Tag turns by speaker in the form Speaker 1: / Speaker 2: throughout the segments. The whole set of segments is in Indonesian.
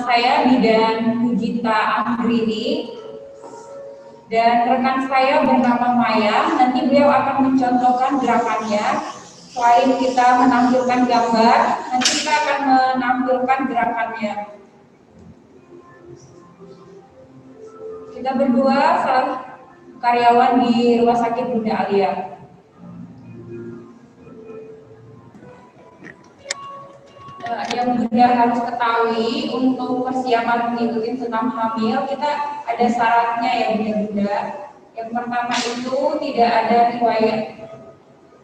Speaker 1: saya Bidan Pujita Anggrini dan rekan saya bernama Maya. Nanti beliau akan mencontohkan gerakannya. Selain kita menampilkan gambar, nanti kita akan menampilkan gerakannya. Kita berdua salah karyawan di Rumah Sakit Bunda Alia. Yang Bunda harus ketahui untuk persiapan mengikuti senam hamil, kita ada syaratnya ya Bunda. Yang pertama itu tidak ada riwayat,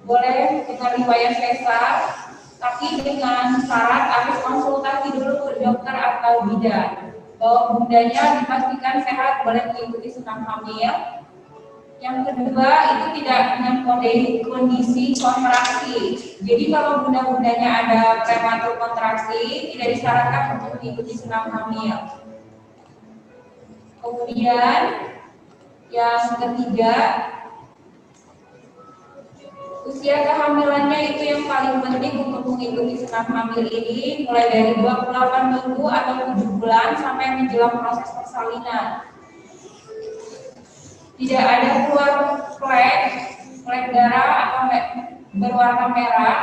Speaker 1: boleh dengan riwayat sesar, tapi dengan syarat harus konsultasi dulu ke dokter atau bidan bahwa bundanya dipastikan sehat boleh mengikuti senam hamil. Yang kedua itu tidak dengan kondisi kontraksi. Jadi kalau bunda-bundanya ada prematur kontraksi tidak disarankan untuk mengikuti senam hamil. Kemudian yang ketiga, usia kehamilannya itu yang paling penting untuk mengikuti senam hamil ini mulai dari 28 minggu atau 7 bulan sampai menjelang proses persalinan. Tidak ada keluar flek darah atau berwarna merah,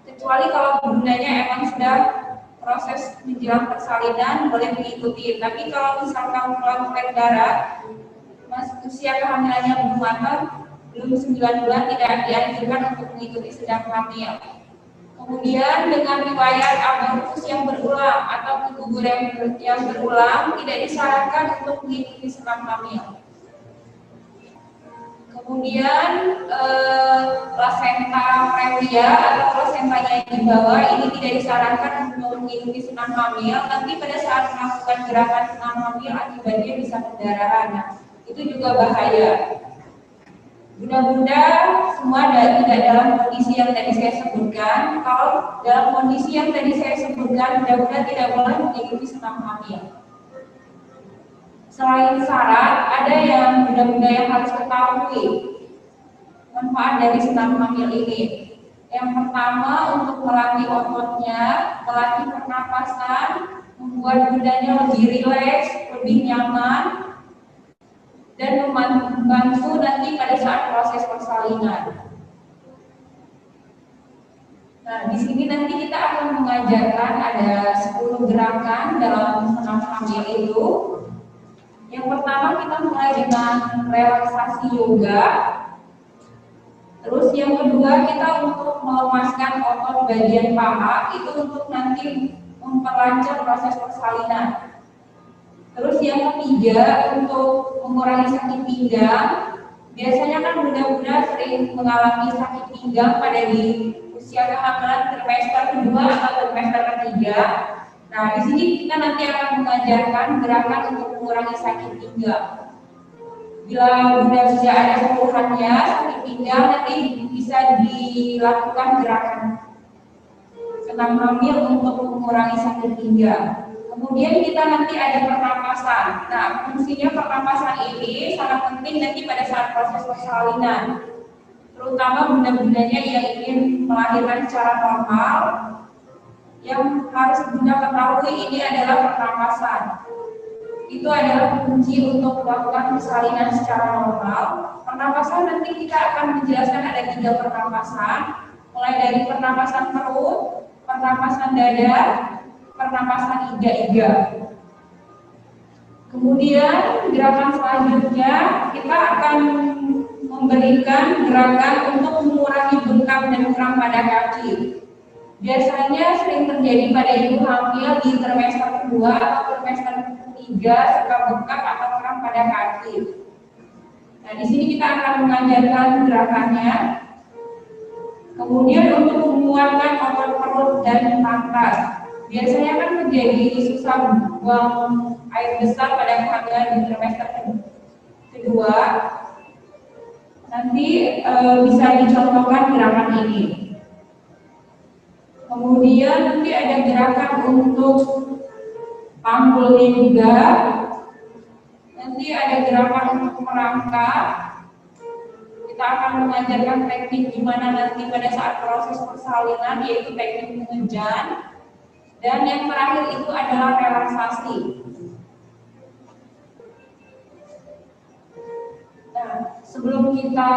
Speaker 1: kecuali kalau bundanya emang sudah proses menjelang persalinan boleh mengikuti. Tapi kalau misalkan keluar flek darah, usia kehamilannya belum matang, belum 9 bulan, tidak dianjurkan untuk mengikuti sedang hamil. Kemudian dengan riwayat abortus yang berulang atau keguguran yang berulang tidak disarankan untuk mengikuti sedang hamil. Kemudian plasenta previa atau plasentanya yang dibawa ini tidak disarankan untuk mengikuti senam hamil, tapi pada saat melakukan gerakan senam hamil akibatnya bisa pendarahan. Nah, itu juga bahaya. Bunda-bunda semua tidak dalam kondisi yang tadi saya sebutkan. Kalau dalam kondisi yang tadi saya sebutkan, bunda-bunda tidak boleh mengikuti senam hamil. Selain syarat, ada yang bunda-bunda yang harus ketahui manfaat dari senam hamil ini. Yang pertama, untuk melatih ototnya, melatih pernapasan, membuat bundanya lebih rileks, lebih nyaman, dan membantu nanti pada saat proses persalinan. Nah, di sini nanti kita akan mengajarkan ada 10 gerakan dalam senam hamil itu. Yang pertama kita mulai dengan relaksasi yoga. Terus yang kedua kita untuk melemaskan otot bagian paha, itu untuk nanti memperlancar proses persalinan. Terus yang ketiga untuk mengurangi sakit pinggang. Biasanya kan bunda-bunda sering mengalami sakit pinggang pada di usia kehamilan trimester kedua atau trimester ketiga. Nah, di sini kita nanti akan mengajarkan gerakan untuk mengurangi sakit pinggang. Bila bunda sudah ada keluhannya sakit pinggang, nanti bisa dilakukan gerakan senam hamil untuk mengurangi sakit pinggang. Kemudian kita nanti ada pernapasan. Nah, fungsinya pernapasan ini sangat penting nanti pada saat proses persalinan. Terutama bunda-bundanya yang ingin melahirkan secara normal. Yang harus bunda ketahui ini adalah pernapasan. Itu adalah kunci untuk melakukan persalinan secara normal. Pernapasan nanti kita akan menjelaskan ada 3 pernapasan, mulai dari pernapasan perut, pernapasan dada, pernapasan iga-iga. Kemudian gerakan selanjutnya kita akan memberikan gerakan untuk mengurangi bengkak dan kram pada kaki. Biasanya sering terjadi pada ibu hamil di trimester kedua atau trimester ketiga suka bengkak atau kram pada kaki. Nah, di sini kita akan mengajarkan gerakannya. Kemudian untuk menguatkan otot perut dan pantat. Biasanya kan terjadi susah buang air besar pada kehamilan di trimester kedua. Nanti bisa dicontohkan gerakan ini. Kemudian nanti ada gerakan untuk panggulnya juga. Nanti ada gerakan untuk merangkak. Kita akan mengajarkan teknik gimana nanti pada saat proses persalinan, yaitu teknik mengejan. Dan yang terakhir itu adalah relaksasi. Nah, sebelum kita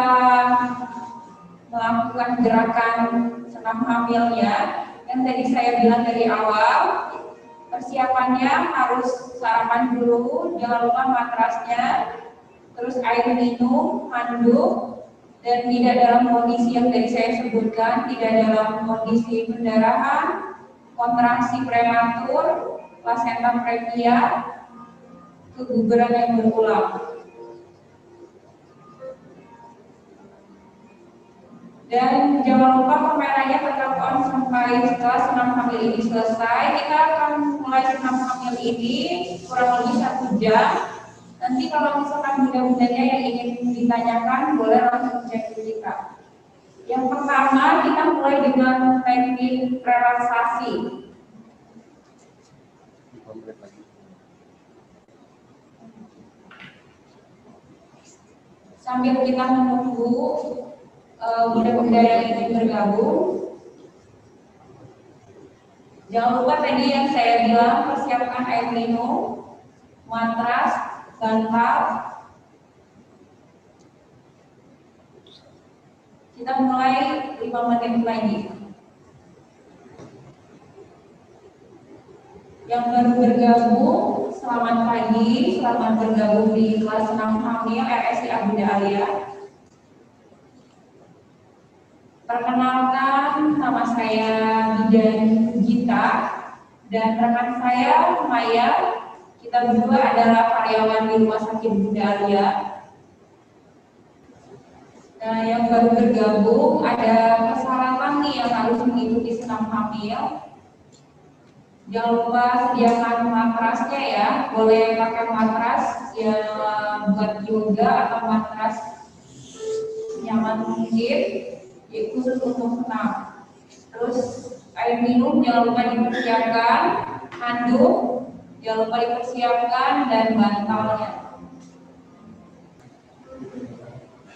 Speaker 1: melakukan gerakan senam hamilnya, yang tadi saya bilang dari awal, persiapannya harus sarapan dulu, jangan lupa matrasnya, terus air minum, handuk, dan tidak dalam kondisi yang tadi saya sebutkan, tidak dalam kondisi pendarahan, kontraksi prematur, plasenta previa, keguguran yang berulang. Dan jangan lupa kameranya tetap on sampai setelah senam hamil ini selesai. Kita akan mulai senam hamil ini kurang lebih 1 jam. Nanti kalau misalkan bunda-bundanya yang ingin ditanyakan, boleh langsung cek kita. Yang pertama, kita mulai dengan teknik relaksasi. Sambil kita menunggu bunda-bunda yang ingin bergabung, jangan lupa tadi yang saya bilang, persiapkan air minum, matras, bantal. Kita mulai 5 menit lagi. Yang baru bergabung, selamat pagi, selamat bergabung di kelas senam hamil RSI Abunda Alia. Perkenalkan, nama saya Bidan Gita dan rekan saya Maya. Kita berdua adalah karyawan di Rumah Sakit Bunda Alia. Nah, yang baru bergabung ada persyaratan nih yang harus mengikuti senam hamil. Jangan lupa sediakan matrasnya ya, boleh pakai matras yang buat yoga atau matras nyaman mungkin, khusus untuk senam. Terus air minum jangan lupa dipersiapkan, handuk jangan lupa dipersiapkan, dan bantalnya.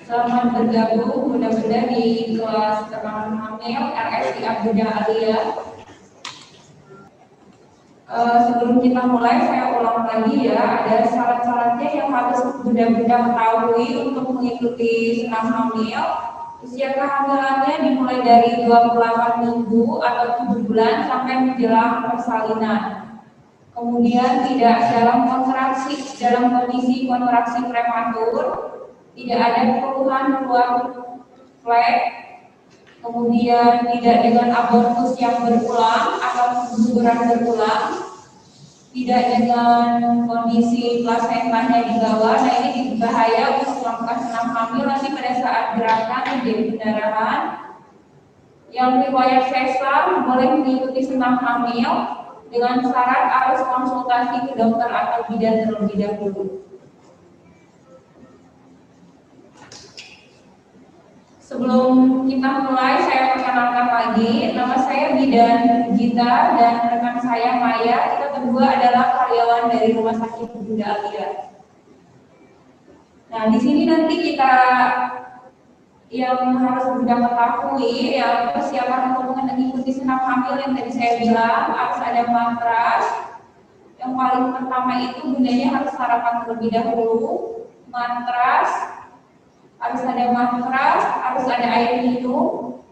Speaker 1: Selamat bergabung bunda-bunda di kelas senam hamil RSI Abunda Alia. Sebelum kita mulai, saya ulang lagi ya, ada syarat-syaratnya yang harus bunda-bunda ketahui untuk mengikuti senam hamil. Usia kehamilannya dimulai dari 28 minggu atau 7 bulan sampai menjelang persalinan. Kemudian tidak dalam kondisi kontraksi prematur, tidak ada keluhan keluar flek, kemudian tidak dengan abortus yang berulang atau keguguran berulang, tidak dengan kondisi plasentanya di bawah. Nah, ini bahaya untuk melakukan senam hamil nanti pada saat gerakan menjadi pendarahan. Yang riwayat sesar boleh mengikuti senam hamil dengan syarat harus konsultasi ke dokter atau bidan terlebih dahulu. Sebelum kita mulai, saya perkenalkan lagi, nama saya Bidan Gita dan rekan saya Maya. Kita berdua adalah karyawan dari Rumah Sakit Bunda Alia. Nah, di sini nanti kita yang harus Bunda ketahui, ya persiapan untuk mengikuti senam hamil yang tadi saya bilang, harus ada matras. Yang paling pertama itu bundanya harus sarapan terlebih dahulu, harus ada air minum,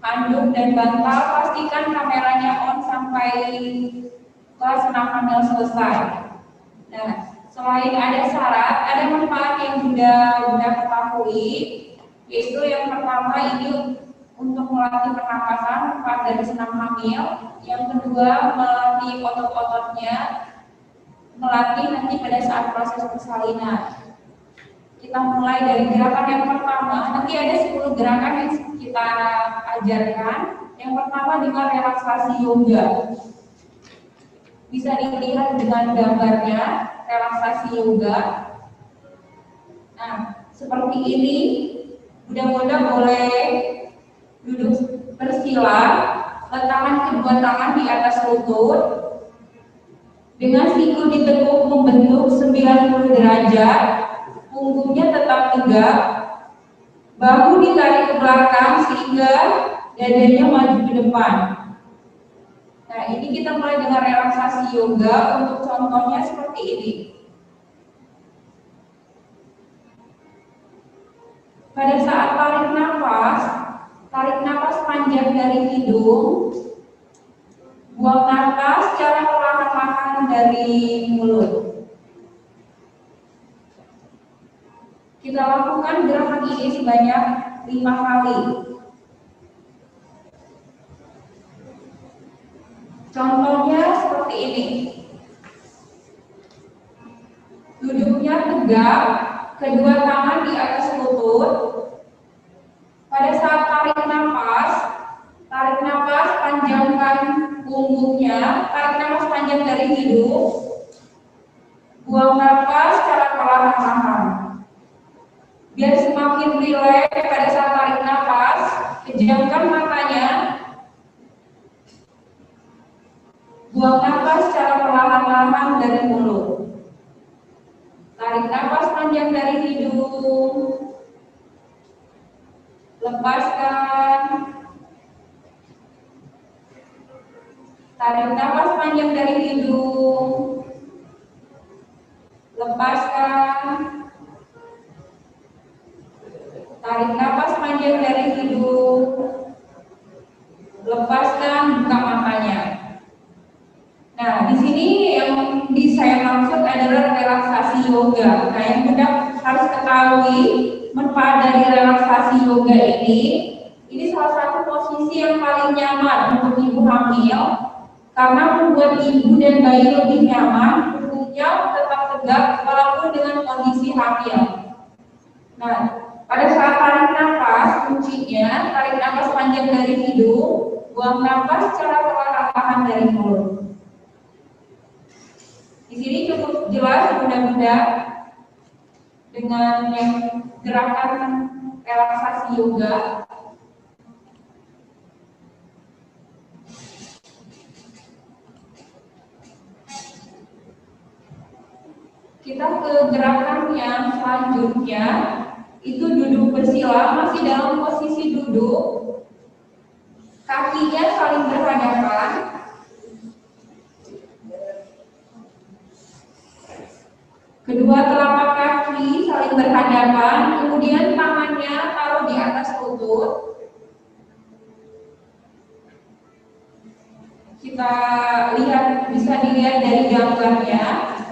Speaker 1: handuk dan bantal. Pastikan kameranya on sampai kelas senam hamil selesai. Nah, selain ada syarat, ada manfaat yang Bunda ketahui, yaitu yang pertama ini untuk melatih pernapasan, manfaat dari senam hamil. Yang kedua, melatih otot-ototnya, melatih nanti pada saat proses persalinan. Kita mulai dari gerakan yang pertama. Nanti ada 10 gerakan yang kita ajarkan. Yang pertama dengan relaksasi yoga. Bisa dilihat dengan gambarnya, relaksasi yoga. Nah, seperti ini. Mudah-mudahan boleh duduk bersila, letakkan kedua tangan di atas lutut. Dengan siku ditekuk membentuk 90 derajat. Punggungnya tetap tegak, bahu ditarik ke belakang sehingga dadanya maju ke depan. Nah, ini kita mulai dengan relaksasi yoga. Untuk contohnya seperti ini. Pada saat tarik nafas panjang dari hidung, buang nafas secara perlahan-lahan dari mulut. Kita lakukan gerakan ini sebanyak 5 kali. Contohnya seperti ini. Duduknya tegak, kedua tangan di atas lutut. Pada saat tarik nafas panjangkan punggungnya, tarik nafas panjang dari hidung, buang nafas secara perlahan-lahan. Biar semakin rileks pada saat tarik nafas, pejamkan matanya, buang nafas secara perlahan-lahan dari mulut. Tarik nafas panjang dari hidung, lepaskan. Tarik nafas panjang dari hidung, lepaskan. Tarik nafas panjang dari hidung, lepaskan, buka matanya. Nah, di sini yang saya maksud adalah relaksasi yoga. Nah, yang Bunda harus ketahui manfaat dari relaksasi yoga ini salah satu posisi yang paling nyaman untuk ibu hamil karena membuat ibu dan bayi lebih nyaman, punggungnya tetap tegak walaupun dengan kondisi hamil. Nah, pada saat tarik nafas, kuncinya tarik nafas panjang dari hidung, buang nafas secara perlahan-lahan dari mulut. Di sini cukup jelas Bunda-bunda dengan yang gerakan relaksasi yoga. Kita ke gerakan yang selanjutnya, itu duduk bersila, masih dalam posisi duduk, kakinya saling berhadapan. Kedua telapak kaki saling berhadapan, kemudian tangannya taruh di atas lutut. Kita lihat, bisa dilihat dari gambarnya,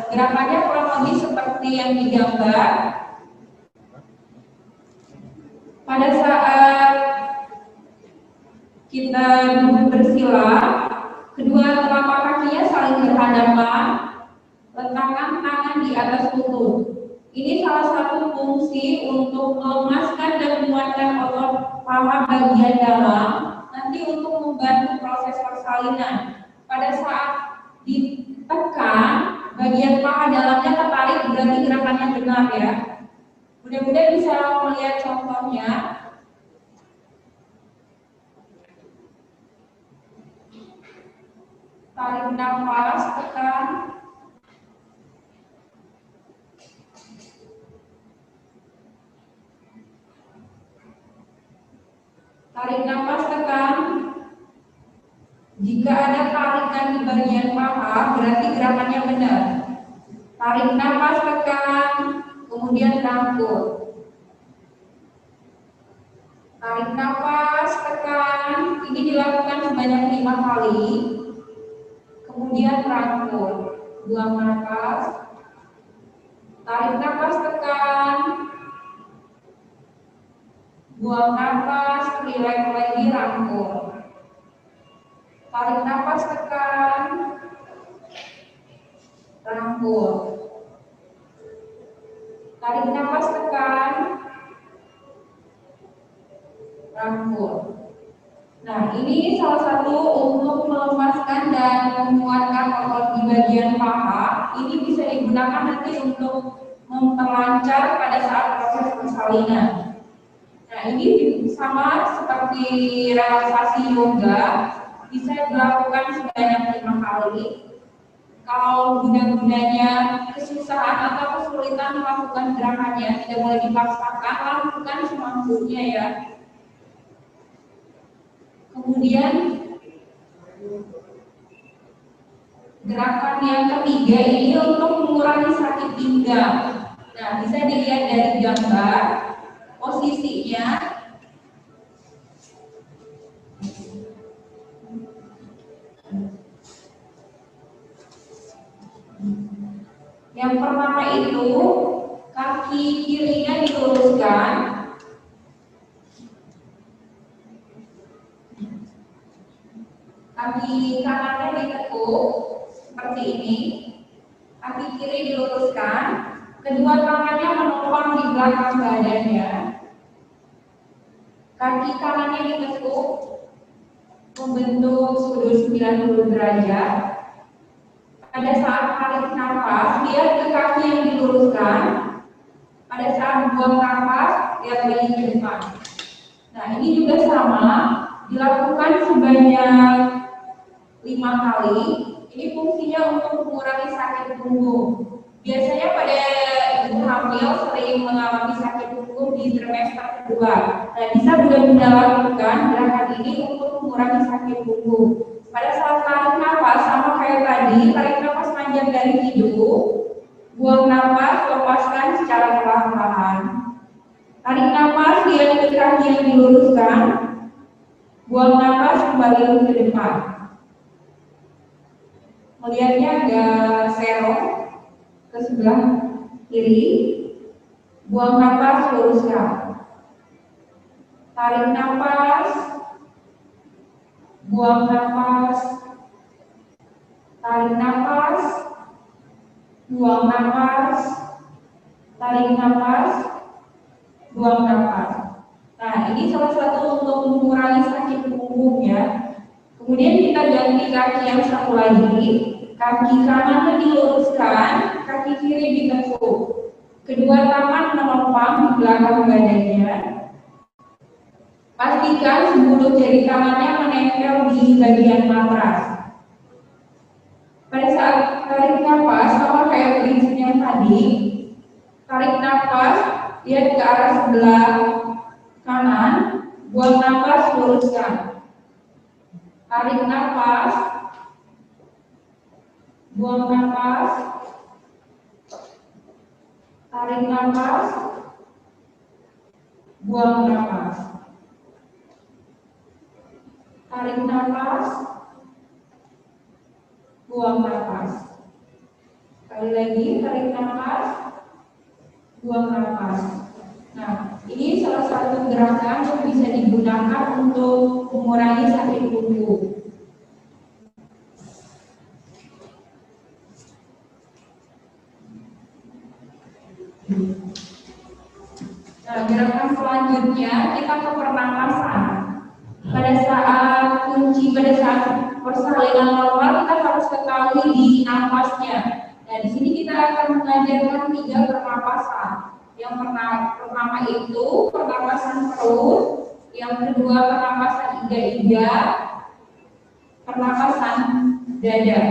Speaker 1: gerakannya kurang lebih seperti yang digambar. Pada saat kita duduk bersila, kedua telapak kakinya saling berhadapan, letakkan tangan di atas lutut. Ini salah satu fungsi untuk melemaskan dan menguatkan otot paha bagian dalam, nanti untuk membantu proses persalinan. Pada saat ditekan, bagian paha dalamnya tertarik, berarti gerakannya benar ya. Mudah-mudahan bisa melihat contohnya. Tarik nafas, tekan. Tarik nafas, tekan. Jika ada tarikan di bagian paha, berarti gerakannya benar. Tarik nafas, tekan, kemudian rangkul. Tarik nafas, tekan. Ini dilakukan sebanyak 5 kali. Kemudian rangkul. Buang nafas. Tarik nafas, tekan. Buang nafas, rileks lagi, rangkul. Tarik nafas, tekan. Rangkul. Tarik nafas, tekan. Rangkul. Nah, ini salah satu untuk melemaskan dan menguatkan otot di bagian paha. Ini bisa digunakan nanti untuk memperlancar pada saat proses persalinan. Nah, ini sama seperti relaksasi yoga, bisa dilakukan sebanyak 5 kali. Kalau guna-gunanya kesusahan atau kesulitan melakukan gerakannya, tidak boleh dipaksakan, lakukan semampunya ya. Kemudian Gerakan yang ketiga ini untuk mengurangi sakit pinggang. Nah, bisa dilihat dari gambar posisinya. Yang pertama itu kaki kirinya diluruskan, kaki kanannya ditekuk seperti ini, kaki kiri diluruskan, kedua tangannya menopang di belakang badannya, kaki kanannya ditekuk membentuk sudut 90 derajat. Pada saat tarik nafas, lihat ke kaki yang diluruskan. Pada saat buang nafas, lihat lagi ke depan. Nah, ini juga sama, dilakukan sebanyak 5 kali. Ini fungsinya untuk mengurangi sakit punggung. Biasanya pada ibu hamil sering mengalami sakit punggung di trimester kedua. Nah, bisa benar-benar lakukan gerakan ini untuk mengurangi sakit punggung. Pada saat tarik nafas sama kayak tadi, tarik nafas panjang dari hidung, buang nafas, lepaskan secara perlahan-lahan. Tarik nafas, lihat ke kaki yang diluruskan, buang nafas kembali ke depan. Melihatnya agak serong ke sebelah kiri, buang nafas, luruskan. Tarik nafas, buang nafas, tarik nafas, buang nafas, tarik nafas, buang nafas. Nah, ini salah satu untuk mengurangi sakit punggung ya. Kemudian kita ganti kaki yang satu lagi, kaki kanan diluruskan, kaki kiri ditekuk. Kedua tangan menopang di belakang badannya. Pastikan sebelum jari tangannya menempel di bagian matras. Pada saat tarik nafas, sama kayak prinsip yang tadi, tarik nafas, lihat ke arah sebelah kanan, buang nafas, luruskan. Tarik nafas, buang nafas, tarik nafas, buang nafas. Tarik nafas, buang nafas. Sekali lagi, tarik nafas, buang nafas. Nah, ini salah satu gerakan yang bisa digunakan untuk mengurangi sakit punggung. Nah, gerakan selanjutnya kita ke pernapasan. Pada saat persalinan normal kita harus ketahui di nafasnya. Nah, di sini kita akan mengajarkan 3 pernapasan. Yang pertama itu pernapasan perut, yang kedua pernapasan iga-iga, pernapasan dada.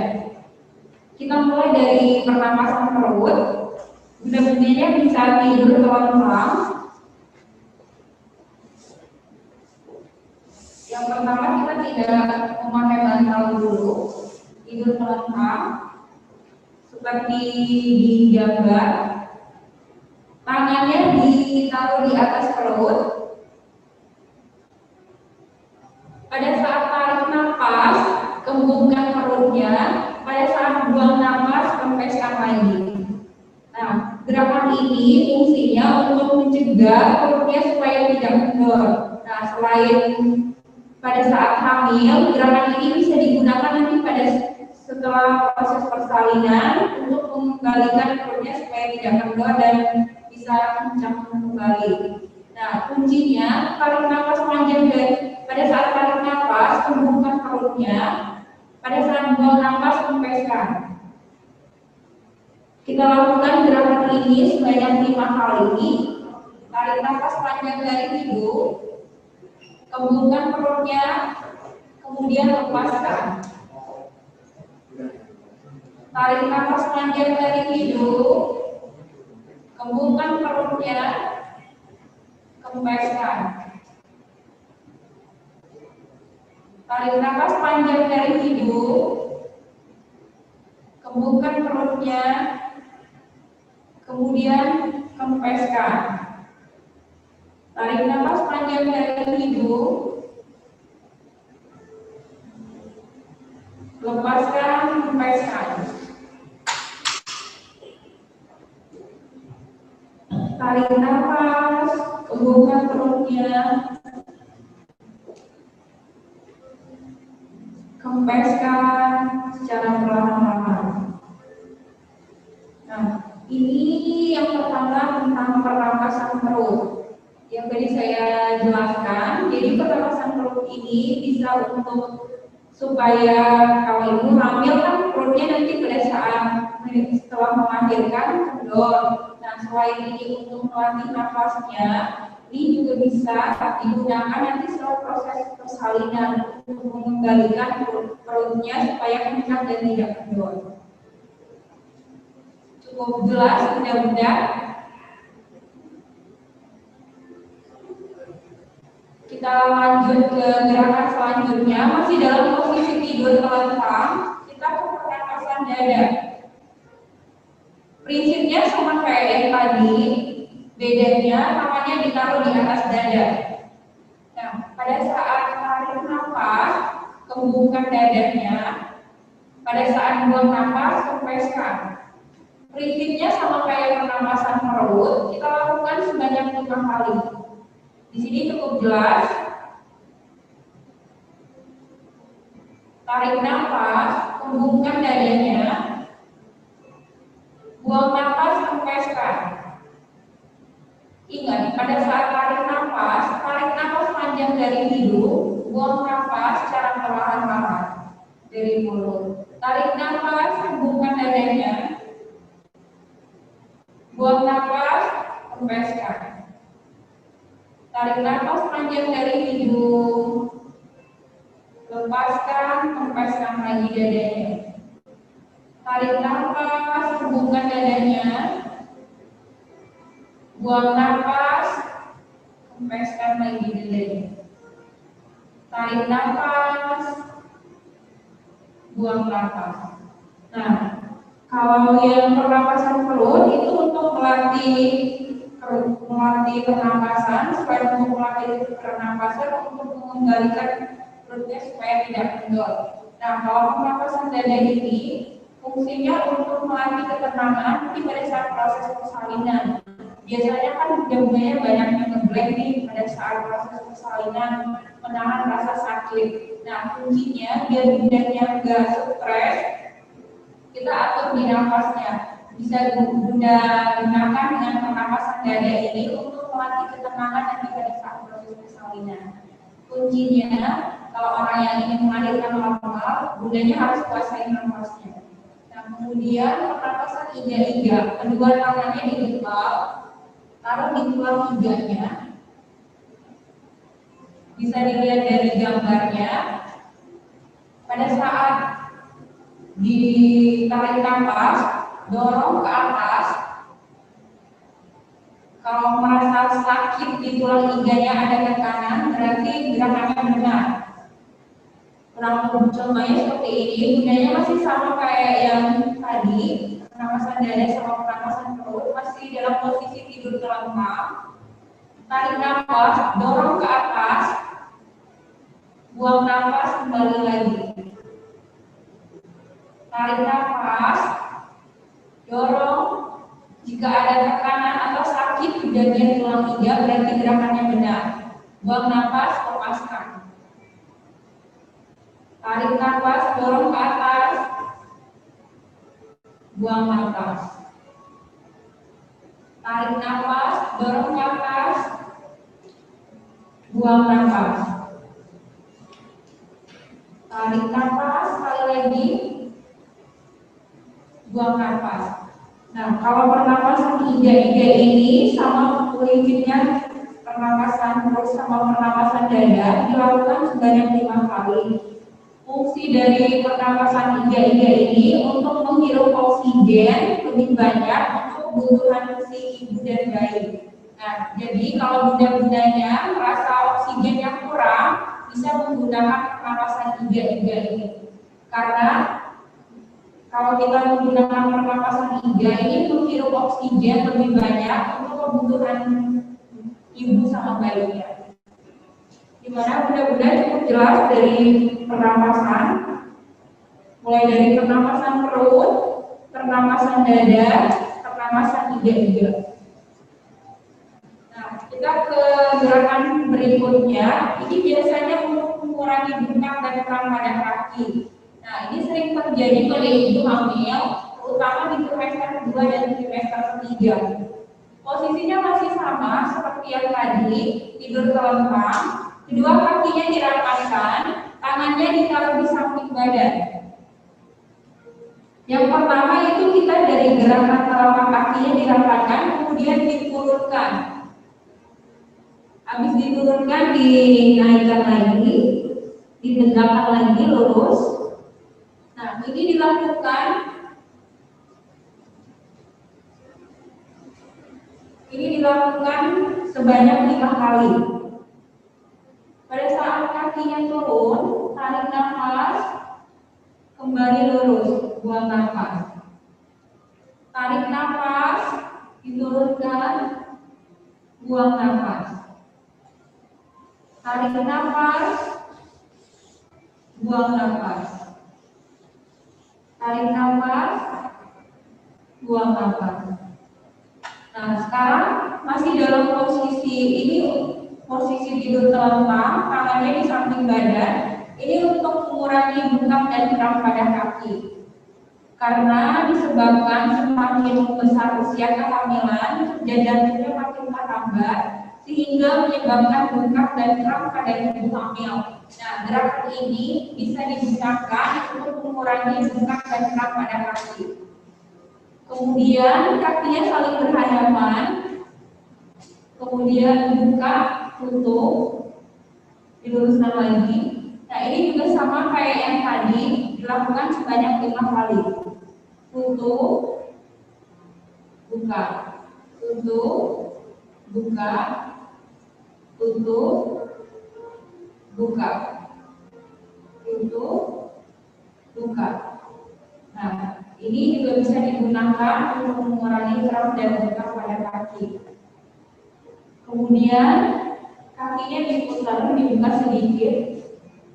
Speaker 1: Kita mulai dari pernapasan perut. Benar-benarnya bisa tidur pelan-pelan. Yang pertama kita tidak memakai bantal dulu, tidur pelan-pelan seperti di gambar. Tangannya ditaruh di atas perut. Pada saat tarik nafas, kembungkan perutnya. Pada saat buang nafas, kempeskan lagi. Nah, gerakan ini fungsinya untuk mencegah perutnya supaya tidak kendor. Nah, selain pada saat hamil, gerakan ini bisa digunakan nanti setelah proses persalinan untuk mengembalikan perutnya supaya tidak kendor dan bisa kencang kembali. Nah, kuncinya tarik nafas panjang pada saat tarik nafas, kembungkan perutnya. Pada saat buang nafas, kempeskan. Kita lakukan gerakan ini sebanyak 5 kali. Tarik nafas panjang dari hidung, kembungkan perutnya, kemudian lepaskan. Tarik nafas panjang dari hidung, kembungkan perutnya, kempeskan. Tarik nafas panjang dari hidung, Kembungkan perutnya, kemudian kempeskan. Tarik nafas panjang dari hidung, lepaskan, kempeskan. Tarik nafas, kembungkan perutnya, kempeskan secara perlahan-lahan. Nah, ini yang pertama tentang pernapasan perut yang tadi saya jelaskan. Jadi pernapasan perut ini bisa untuk supaya kalau ibu hamil kan perutnya nanti pada saat setelah melahirkan kendor. Nah, selain ini untuk melatih nafasnya, ini juga bisa digunakan nanti setelah proses persalinan untuk mengendalikan perutnya supaya kencang dan tidak kendor. Cukup jelas mudah-mudahan. Kita lanjut ke gerakan selanjutnya, masih dalam posisi tidur telentang. Kita ke pernapasan dada. Prinsipnya sama kayak yang tadi, bedanya namanya ditaruh di atas dada. Nah, pada saat tarik nafas, kembungkan dadanya. Pada saat buang nafas, kempeskan. Prinsipnya sama kayak pernapasan perut, kita lakukan sebanyak 5 kali. Di sini cukup jelas. Tarik nafas, kembungkan dadanya. Buang nafas, kempeskan. Ingat, pada saat tarik nafas panjang dari hidung, buang nafas secara perlahan-lahan dari mulut. Tarik nafas, kembungkan dadanya. Buang nafas, kempeskan. Tarik nafas panjang dari hidung, lepaskan, kempeskan lagi dadanya. Tarik nafas, kembungkan dadanya. Buang nafas, kempeskan lagi dadanya. Tarik nafas, buang nafas. Nah, kalau yang pernapasan perut itu untuk melatih pernapasan, supaya untuk melatih pernapasan untuk mengendalikan perutnya supaya tidak kendor. Nah, kalau pernapasan dada ini fungsinya untuk melatih ketenangan di pada saat proses persalinan. Biasanya kan bunda-bundanya banyak yang ngeblank nih pada saat proses persalinan, menahan rasa sakit. Nah, kuncinya biar bundanya enggak stres, kita atur di nafasnya. Bisa bunda gunakan dengan pernapasan dada ini untuk melatih ketenangan nanti pada saat proses persalinan. Kuncinya, kalau orang yang ingin melahirkan normal, bundanya harus kuasain nafasnya. Nah, kemudian pernapasan iga-iga, kedua tangannya diikat, taruh di tulang iganya. Bisa dilihat dari gambarnya. Pada saat ditarik nafas, dorong ke atas. Kalau merasa sakit di tulang iganya ada tekanan, berarti gerakannya benar. Kurang lebih contohnya seperti ini, bundanya masih sama kayak yang tadi, pernapasan dada sama pernapasan perut, masih dalam posisi tidur telentang. Tarik nafas, dorong ke atas, buang nafas kembali lagi. Tarik nafas, dorong. Jika ada tekanan atau sakit di bagian tulang iga, berarti gerakannya benar. Buang nafas, lepaskan. Tarik nafas, dorong ke atas, buang nafas. Tarik nafas, dorong ke atas, buang nafas. Tarik nafas, sekali lagi, buang nafas. Nah, kalau pernapasan iga-iga ini sama prinsipnya pernapasan perut sama pernapasan dada dilakukan sebanyak 5 kali. Fungsi dari pernapasan iga-iga ini untuk menghirup oksigen lebih banyak untuk kebutuhan si ibu dan bayi. Nah, jadi kalau bunda-bundanya merasa oksigen yang kurang, bisa menggunakan pernapasan iga-iga ini. Karena Kalau kita menggunakan pernapasan iga, ini menghirup oksigen lebih banyak untuk kebutuhan ibu sama bayinya. Dimana mudah-mudahan cukup jelas dari pernapasan, mulai dari pernapasan perut, pernapasan dada, pernapasan iga-iga. Nah, kita ke gerakan berikutnya. Ini biasanya untuk mengurangi bengkak dan kram pada kaki. Nah, ini sering terjadi pada ibu hamil, terutama di trimester 2 dan trimester 3. Posisinya masih sama seperti yang tadi, tidur telentang, kedua kakinya dirapatkan, tangannya ditaruh di samping badan. Yang pertama itu kita dari gerakan telapak kakinya dirapatkan, kemudian diturunkan. Habis diturunkan, dinaikkan lagi, ditegakkan lagi lurus. Nah, ini dilakukan sebanyak 5 kali. Pada saat kakinya turun, tarik nafas, kembali lurus, buang nafas. Tarik nafas, diturunkan, buang nafas. Tarik nafas, buang nafas. Tarik nafas, buang nafas. Nah, sekarang masih dalam posisi ini, posisi tidur telentang, tangannya di samping badan. Ini untuk mengurangi bengkak dan kram pada kaki. Karena disebabkan semakin membesar usia kehamilan, jantungnya makin terhambat, sehingga menyebabkan bengkak dan kram pada ibu hamil. Nah, gerakan ini bisa digunakan untuk mengurangi bengkak dan kram pada kaki. Kemudian kakinya saling berhadapan, kemudian buka, tutup, diluruskan lagi. Nah, ini juga sama kayak yang tadi, dilakukan sebanyak 5 kali. Tutup, buka, tutup, buka, tutup, buka, tutup, buka. Nah, ini juga bisa digunakan untuk mengurangi kram dan bengkak pada kaki. Kemudian kakinya diputar, dibuka sedikit,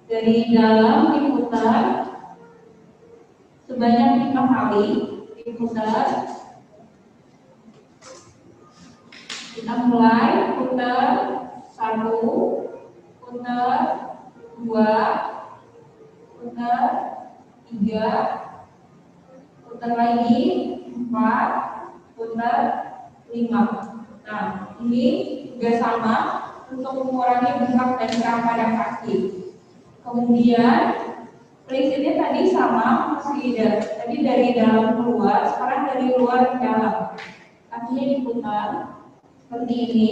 Speaker 1: dari dalam diputar sebanyak 5 kali, diputar. Kita mulai putar 1, putar 2, putar 3, putar lagi 4, putar 5. Nah, ini juga sama untuk mengurangi bengkak dan kram pada kaki. Kemudian prinsipnya tadi sama, masih tadi dari dalam keluar, sekarang dari luar ke dalam. Kakinya diputar seperti ini.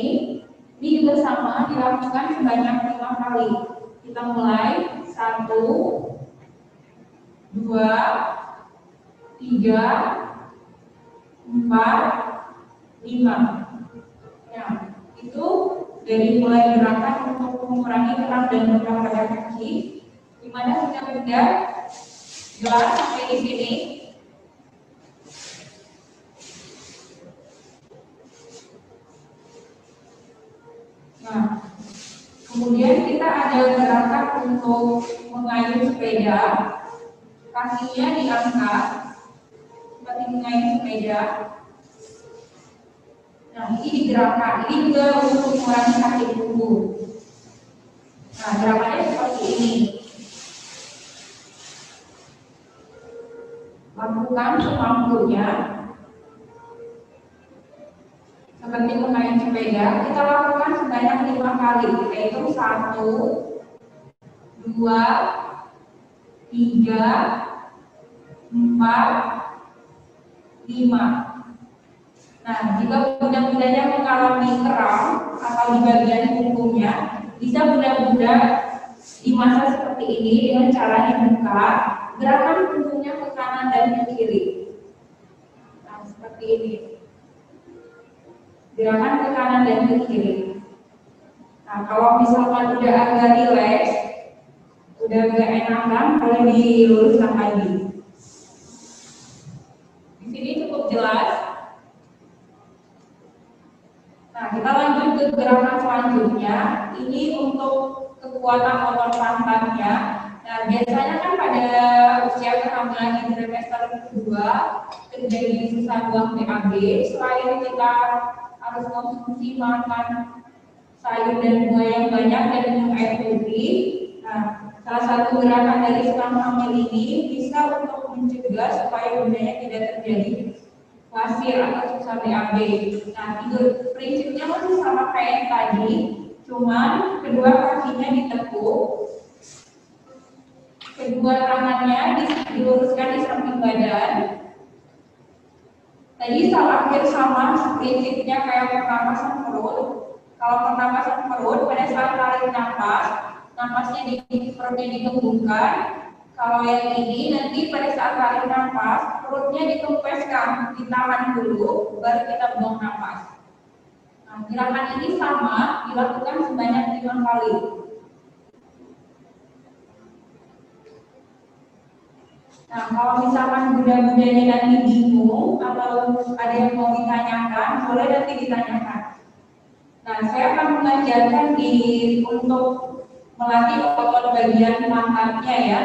Speaker 1: Ini juga sama, dilakukan sebanyak 5 kali. Kita mulai 1, 2, 3, 4, 5. Nah, itu dari mulai gerakan untuk mengurangi kram dan bengkak pada kaki. Gimana sudah jelas sampai di sini? Nah, kemudian kita ada gerakan untuk mengayuh sepeda. Kakinya diangkat seperti mengayuh sepeda. Nah, ini digerakkan. Ini juga untuk mengurangi sakit punggung. Nah, gerakannya seperti ini. Lakukan semampunya. Seperti mengayuh sepeda, kita lakukan sebanyak 5 kali, yaitu 1, 2, 3, 4, 5. Nah, jika bunda-bundanya mengalami kram atau di bagian punggungnya, bisa bunda-bunda di masa seperti ini dengan cara dibuka, gerakan punggungnya ke kanan dan ke kiri. Nah, seperti ini. Gerakan ke kanan dan ke kiri. Nah, kalau misalkan udah agak rileks, udah agak enakan, boleh diluruskan lagi. kita lanjut ke gerakan selanjutnya. Ini untuk kekuatan otot pantatnya. Nah, biasanya kan pada usia kehamilan di trimester kedua terjadi susah buang BAB. Selain kita harus konsumsi makan sayur dan buah yang banyak dan minum air putih. Nah, salah satu gerakan dari senam hamil ini bisa untuk mencegah supaya bundanya tidak terjadi wasir atau susah BAB. Nah, itu prinsipnya masih sama kayak yang tadi, cuman kedua kakinya ditekuk, kedua tangannya diluruskan di samping badan. Tadi hampir sama prinsipnya kayak pernapasan perut. Kalau pernapasan perut pada saat tarik nafas, napasnya perutnya dikembangkan. Kalau yang ini nanti pada saat tarik nafas, perutnya dikempeskan, ditahan dulu, baru kita buang nafas. Nah, gerakan ini sama, dilakukan sebanyak 5 kali. Nah, kalau misalkan bunda-bundanya nanti bingung atau ada yang mau ditanyakan, boleh nanti ditanyakan. Nah, saya akan mengajarkan untuk melatih otot bagian pantatnya ya.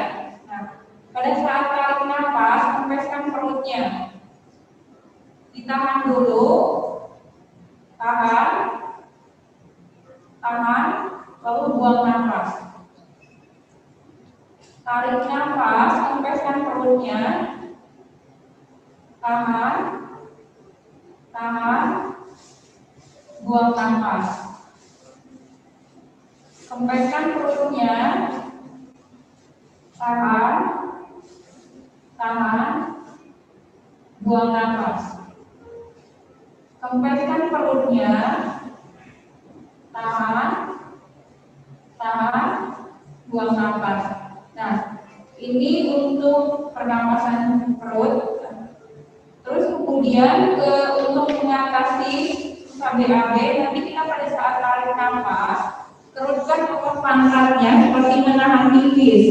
Speaker 1: Pada saat tarik nafas, kempeskan perutnya. Ditahan dulu. Tahan. Tahan. Lalu buang nafas. Tarik nafas, kempeskan perutnya. Tahan. Tahan. Buang nafas. Kempeskan perutnya. Tahan. Tahan, buang nafas. Kempeskan perutnya, tahan, tahan, buang nafas. Nah, ini untuk pernapasan perut. Terus kemudian untuk mengatasi susah BAB, nanti kita pada saat tarik nafas, teruskan otot pantatnya seperti menahan pipis.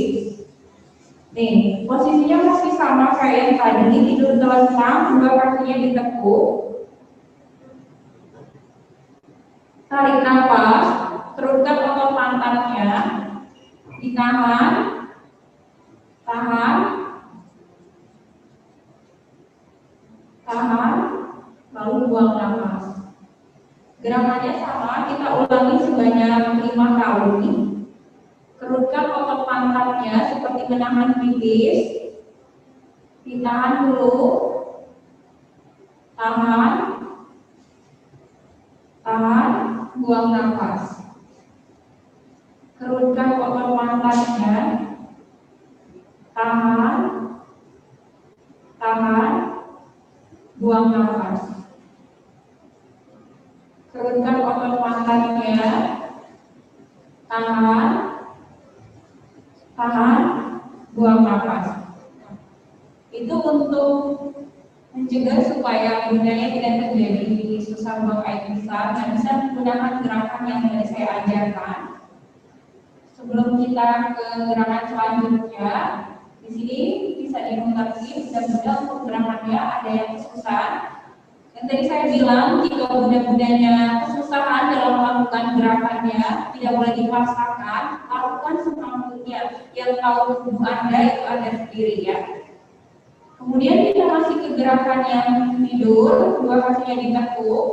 Speaker 1: Nih, posisinya masih sama kayak yang tadi, tidur telentang, dua kakinya ditekuk. Tarik nafas, teruskan otot pantatnya, ditahan, tahan, tahan, lalu buang nafas. Gerakannya sama, kita ulangi sebanyak 5 kali. Kerutkan otot pantatnya seperti menahan pipis. Ditahan dulu. Tahan. Tahan. Buang nafas. Kerutkan otot pantatnya. Tahan. Tahan. Buang nafas. Kerutkan otot pantatnya. Tahan. Tahan, buang nafas. Itu untuk mencegah supaya bundanya tidak terjadi susah buang air besar dan bisa menggunakan gerakan yang tadi saya ajarkan. Sebelum kita ke gerakan selanjutnya, di sini bisa dimengerti mudah-mudahan untuk gerakannya ada yang kesusahan. Yang tadi saya bilang, jika bunda-bundanya kesusahan dalam melakukan gerakannya, tidak boleh dipaksakan, lakukan semampunya. Yang tahu tubuh Anda itu Anda sendiri ya. Kemudian kita masih ke gerakan yang tidur, dua kakinya ditekuk.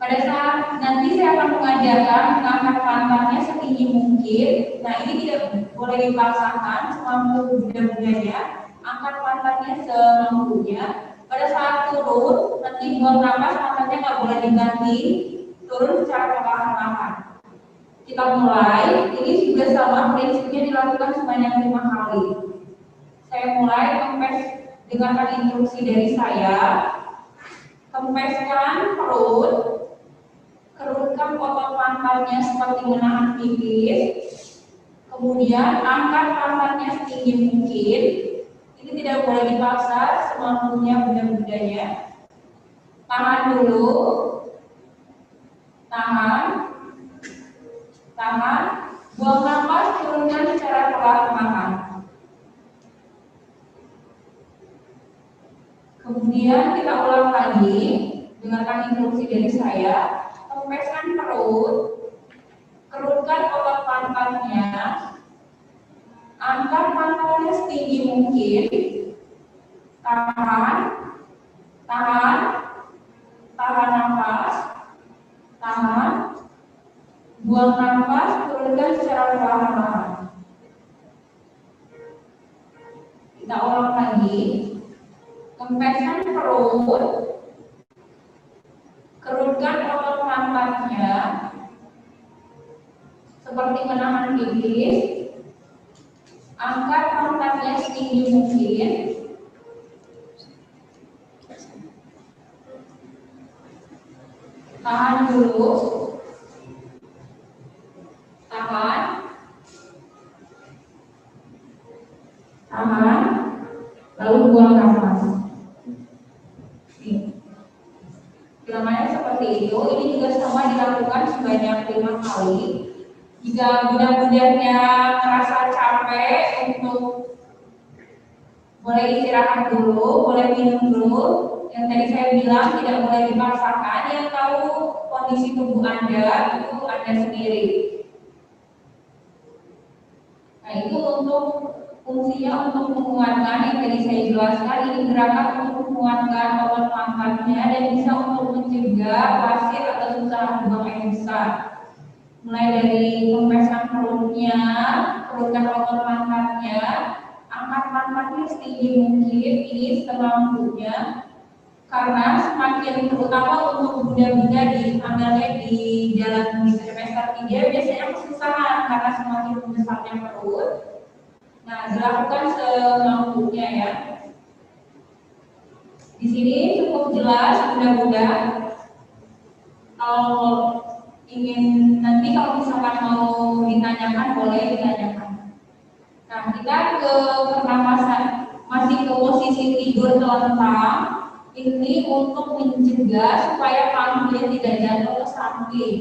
Speaker 1: Pada saat nanti saya akan mengajarkan mengangkat pantatnya setinggi mungkin. Nah, ini tidak boleh dipaksakan semampu bunda-bundanya. Angkat pantatnya semampunya. Pada saat turun, nanti buang nafas, pantatnya nggak boleh diganti, turun secara perlahan-lahan. Kita mulai, ini juga sama prinsipnya dilakukan sebanyak 5 kali. Saya mulai kempes dengarkan instruksi dari saya. Kempeskan perut, kerutkan otot pantatnya seperti menahan pipis. Kemudian angkat pantatnya setinggi mungkin. Ini tidak boleh dipaksa, semampunya bunda-bundanya. Tahan dulu. Tahan. Tahan. Buang nafas, turunkan secara perlahan-lahan. Kemudian kita ulang lagi. dengarkan instruksi dari saya. Kempeskan perut, kerutkan otot pantatnya, angkat pantatnya setinggi mungkin, tahan, tahan, tahan nafas, tahan, buang nafas, turunkan secara perlahan-lahan. Kita ulang lagi. Kempeskan perut, kerutkan otot pantatnya seperti menahan pipis, angkat pantatnya setinggi mungkin, tahan dulu, tahan, tahan, lalu buang nafas. Namanya seperti itu. Ini juga sama dilakukan sebanyak 5 kali. Jika bunda-bundanya merasa capek, untuk boleh istirahat dulu, boleh minum dulu. Yang tadi saya bilang tidak boleh dipaksakan. Yang tahu kondisi tubuh Anda itu Anda sendiri. Nah, itu untuk fungsinya untuk menguatkan yang tadi saya jelaskan. Ini gerakan untuk menguatkan otot pantatnya dan bisa untuk mencegah wasir atau susah buang air besar. Mulai dari kempeskan perutnya, kerutkan otot pantatnya, angkat pantatnya setinggi mungkin, ini semampunya. Karena semakin terutama untuk bunda-bunda diambilnya di dalam semester 3 biasanya kesusahan karena semakin membesarnya perut. Nah, dilakukan semampunya ya. Di sini cukup jelas bunda-bunda. Kalau ingin nanti kalau misalkan mau ditanyakan boleh ditanyakan. Nah, kita ke pernapasan, masih ke posisi tidur telentang. Ini untuk mencegah supaya panggulnya tidak jatuh ke samping.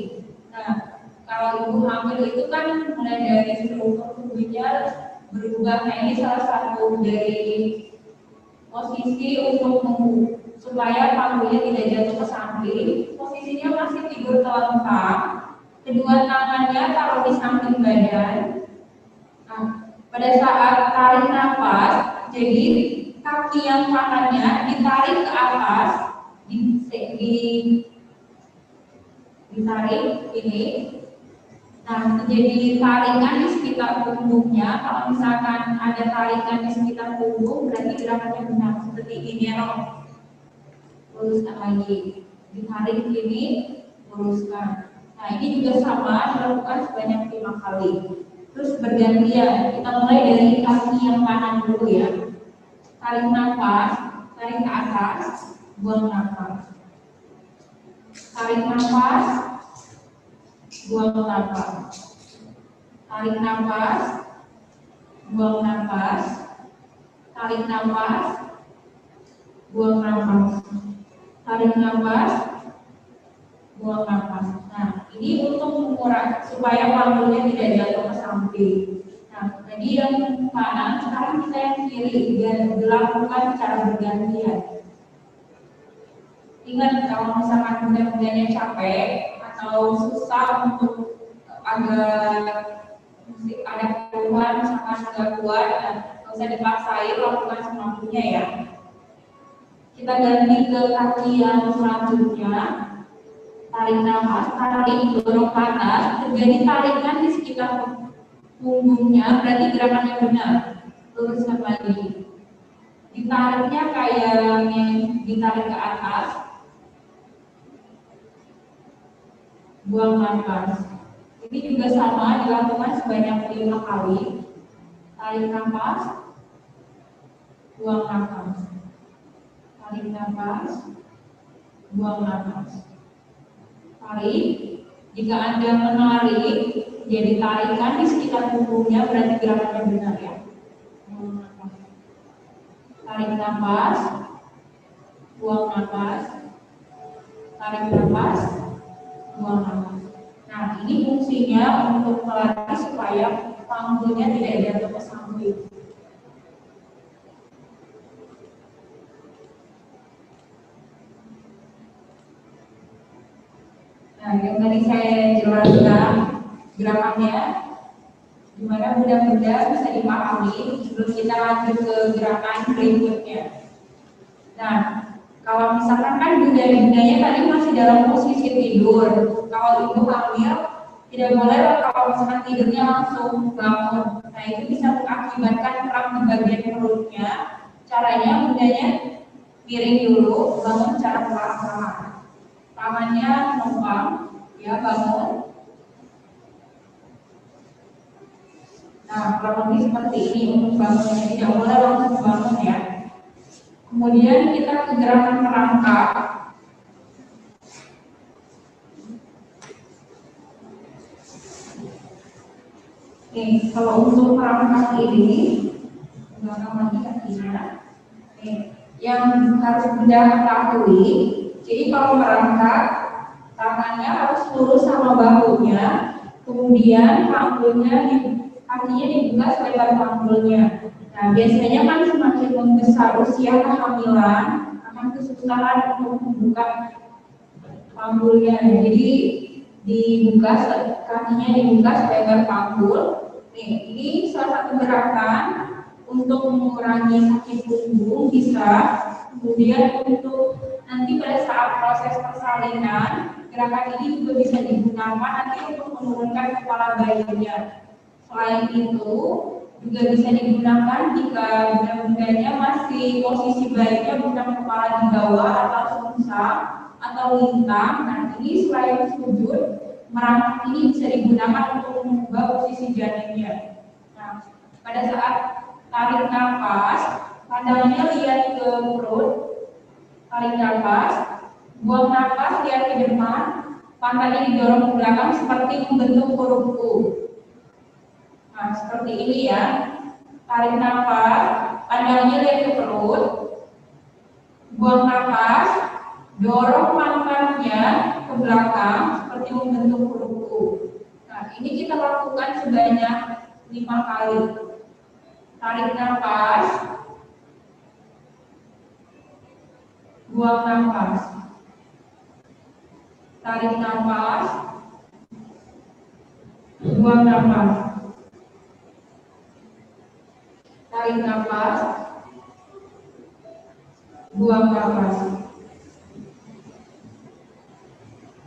Speaker 1: Nah, kalau ibu hamil itu kan mulai dari struktur tubuhnya berubah. Nah, ini salah satu dari posisi untuk supaya panggulnya tidak jatuh ke samping. Posisinya masih tidur telentang, kedua tangannya taruh di samping badan. Nah, pada saat tarik nafas, jadi kaki yang kanannya ditarik ke atas, ditarik ini. Nah, jadi tarikan di sekitar punggungnya. Kalau misalkan ada tarikan di sekitar punggung, berarti gerakannya benar. Seperti ini ya, luruskan lagi. Ditarik ini, luruskan. Nah, ini juga sama, dilakukan sebanyak 5 kali. Terus bergantian, kita mulai dari kaki yang kanan dulu ya. Tarik nafas, tarik ke atas, buang nafas. Tarik nafas, buang nafas. Tarik nafas, buang nafas. Tarik nafas, buang nafas. Tarik nafas, buang nafas. Nah, ini untuk mengurangi supaya panggulnya tidak jatuh ke samping. Nah, tadi yang kanan, sekarang kita yang kiri dan dilakukan secara bergantian. Ingat kalau misalkan bunda-bundanya capek atau susah untuk ada keluhan, misalkan agak kuat, nggak usah dipaksain, lakukan semampunya ya. Kita ganti ke kaki yang selanjutnya. Tarik nafas, tarik dorong ke atas, terjadi tarikan di sekitar punggungnya, berarti gerakannya benar. Luruskan lagi. Ditariknya kayak yang ditarik ke atas. Buang nafas. Ini juga sama, dilakukan sebanyak 5 kali. Tarik nafas, buang nafas. Tarik nafas, buang nafas. Tarik. Jika Anda menarik, jadi tarikan di sekitar punggungnya, berarti gerakannya benar ya. Tarik nafas, buang nafas. Tarik nafas, buang nafas. Nah, ini fungsinya untuk melatih supaya panggulnya tidak jatuh ke samping. Nah, yang tadi saya jelaskan gerakannya, gimana mudah-mudahan bisa dipahami sebelum kita lanjut ke gerakan berikutnya. Nah, kalau misalkan kan bunda-bundanya tadi masih dalam posisi tidur, kalau ibu hamil tidak boleh kalau misalkan tidurnya langsung bangun. Nah, itu bisa mengakibatkan kram di bagian perutnya. Caranya bundanya miring dulu, bangun secara perlahan-lahan. Tangannya numpang, ya bangun. Nah, kurang lebih seperti ini untuk bangunnya, tidak boleh langsung bangun ya. Kemudian kita ke gerakan merangkak. Nih, kalau untuk merangkak ini, belakang lagi kakinya. Nih, yang harus Bunda ketahui, jadi kalau merangkak, tangannya harus lurus sama bahunya, kemudian panggulnya kakinya dibuka selebar panggulnya. Nah, biasanya kan semakin membesar usia kehamilan akan kesusahan untuk membuka panggulnya. Jadi dibuka kakinya dibuka selebar panggul. Nih, ini salah satu gerakan untuk mengurangi sakit punggung bisa. Kemudian untuk nanti pada saat proses persalinan, gerakan ini juga bisa digunakan nanti untuk menurunkan kepala bayinya. Selain itu, juga bisa digunakan jika bunda-bundanya masih posisi bayinya bukan kepala di bawah atau sungsang atau lintang. Nah, ini selain sujud, merangkak ini bisa digunakan untuk mengubah posisi janinnya. Nah, pada saat tarik nafas, pandangnya lihat ke perut, tarik nafas, buang nafas lihat ke depan, pantatnya didorong ke belakang seperti membentuk huruf U. Nah, seperti ini ya. Tarik nafas, pandangnya lihat ke perut, buang nafas, dorong pantatnya ke belakang seperti membentuk huruf U. Nah, ini kita lakukan sebanyak 5 kali. Tarik nafas, buang nafas. Tarik nafas, buang nafas. Tarik nafas, buang nafas.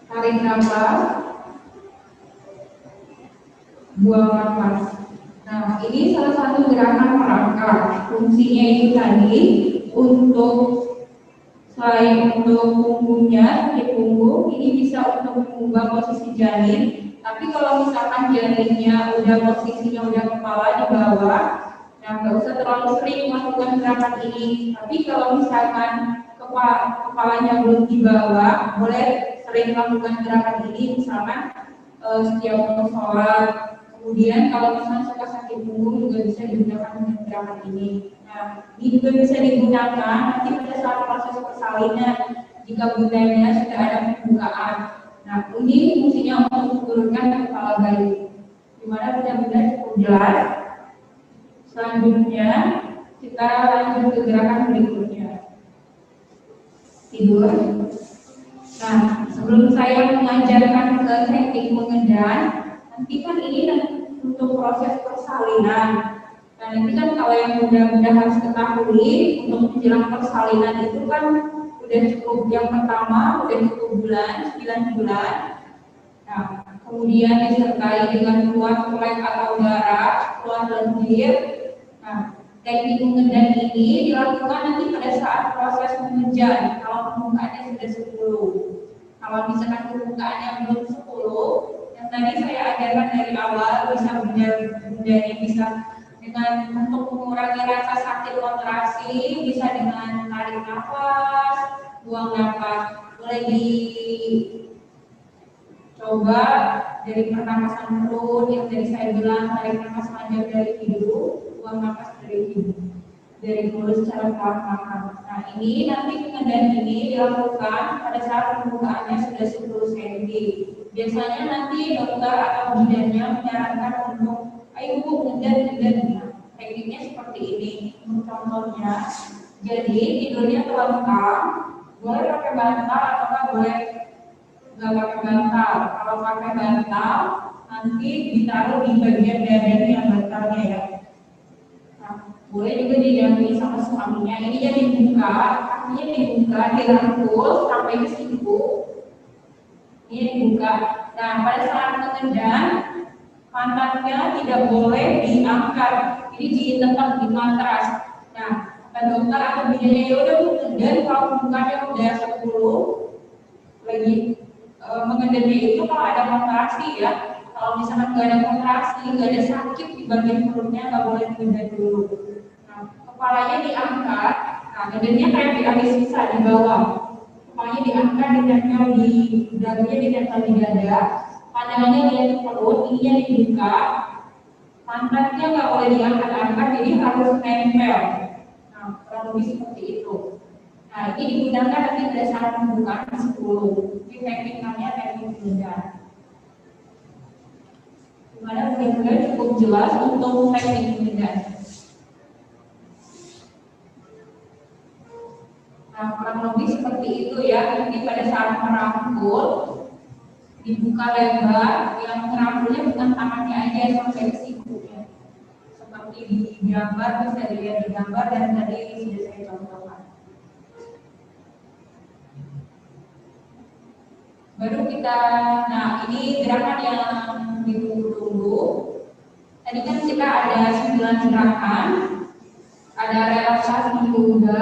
Speaker 1: Tarik nafas, buang nafas. Nah, ini salah satu gerakan merangkak. Fungsinya itu tadi untuk selain untuk punggungnya, sakit punggung, ini bisa untuk mengubah posisi janin. Tapi kalau misalkan janinnya udah posisinya udah kepala di bawah, nah nggak usah terlalu sering melakukan gerakan ini. Tapi kalau misalkan kepalanya belum di bawah, boleh sering melakukan gerakan ini, misalkan setiap mau sholat. Kemudian kalau misalnya suka sakit punggung juga bisa digunakan dengan gerakan ini. Nah, ini juga bisa digunakan nanti pada saat proses persalinan jika bundanya sudah ada pembukaan. Nah, ini fungsinya untuk menurunkan kepala bayi. Dimana bunda-bunda cukup jelas. Selanjutnya kita lanjut ke gerakan berikutnya. Tidur. Nah, sebelum saya mengajarkan ke teknik mengendal, nanti kan ini untuk proses persalinan. Nah, nanti kan kalau yang mudah-mudahan harus ketahui untuk menjelang persalinan itu kan udah cukup yang pertama udah cukup bulan 9 bulan. Nah, kemudian disertai dengan keluar flek atau darah, keluar lendir. Nah, teknik mengendal ini dilakukan nanti pada saat proses mengejar. Kalau pembukaannya sudah 10. Kalau misalkan pembukaannya belum 10, yang tadi saya ajarkan dari awal bisa bunda-bundanya bisa dengan untuk mengurangi rasa sakit kontraksi, bisa dengan tarik nafas, buang nafas. Boleh dicoba dari pernapasan perut yang tadi saya bilang, tarik nafas panjang dari hidung, buang nafas dari hidung, dari mulut secara perlahan-lahan. Nah, ini nanti pengendalian ini dilakukan pada saat pembukaannya sudah 10 cm. Biasanya nanti dokter atau bidannya menyarankan untuk ayo bu mengendal. Tekniknya seperti ini. Contohnya, jadi tidurnya terlentang, boleh pakai bantal atau boleh nggak pakai bantal. Kalau pakai bantal nanti ditaruh di bagian dadanya yang bantalnya ya. Nah, boleh juga didampingi sama suaminya. Ini jadi dibuka, kakinya dibuka, dirangkul sampai ke siku. Ini dibuka. Nah, pada saat menendang, pantatnya tidak boleh diangkat. Ini ditetap di matras. Nah, dokter atau bidannya ya udah menendang, kalau bukanya udah 10 lagi mengendalinya itu kalau ada kontraksi ya. Kalau misalkan nggak ada kontraksi, nggak ada sakit di bagian perutnya, nggak boleh mengendali dulu. Nah, kepalanya diangkat. Nah, badannya kayak diambil sisa di bawah. Kepalanya diangkat, ditempel di dagunya, ditempel di dada. Pandangannya lihat ke perut, ininya dibuka. Pantatnya nggak boleh diangkat-angkat, jadi harus nempel. Nah, kurang lebih seperti itu. Nah, ini digunakan nanti pada saat pembukaan 10. Ini teknik namanya teknik penendang. Gimana mudah-mudahan cukup jelas untuk teknik penendang. Nah, kurang lebih seperti itu ya. Nanti pada saat merangkul dibuka lebar, yang merangkulnya bukan tangannya aja sampai ke sikunya. Seperti di gambar, bisa dilihat di gambar dan tadi sudah saya contohkan. Baru kita, nah ini gerakan yang ditunggu-tunggu. Tadi kan kita ada 9 gerakan, ada relaksasi juga,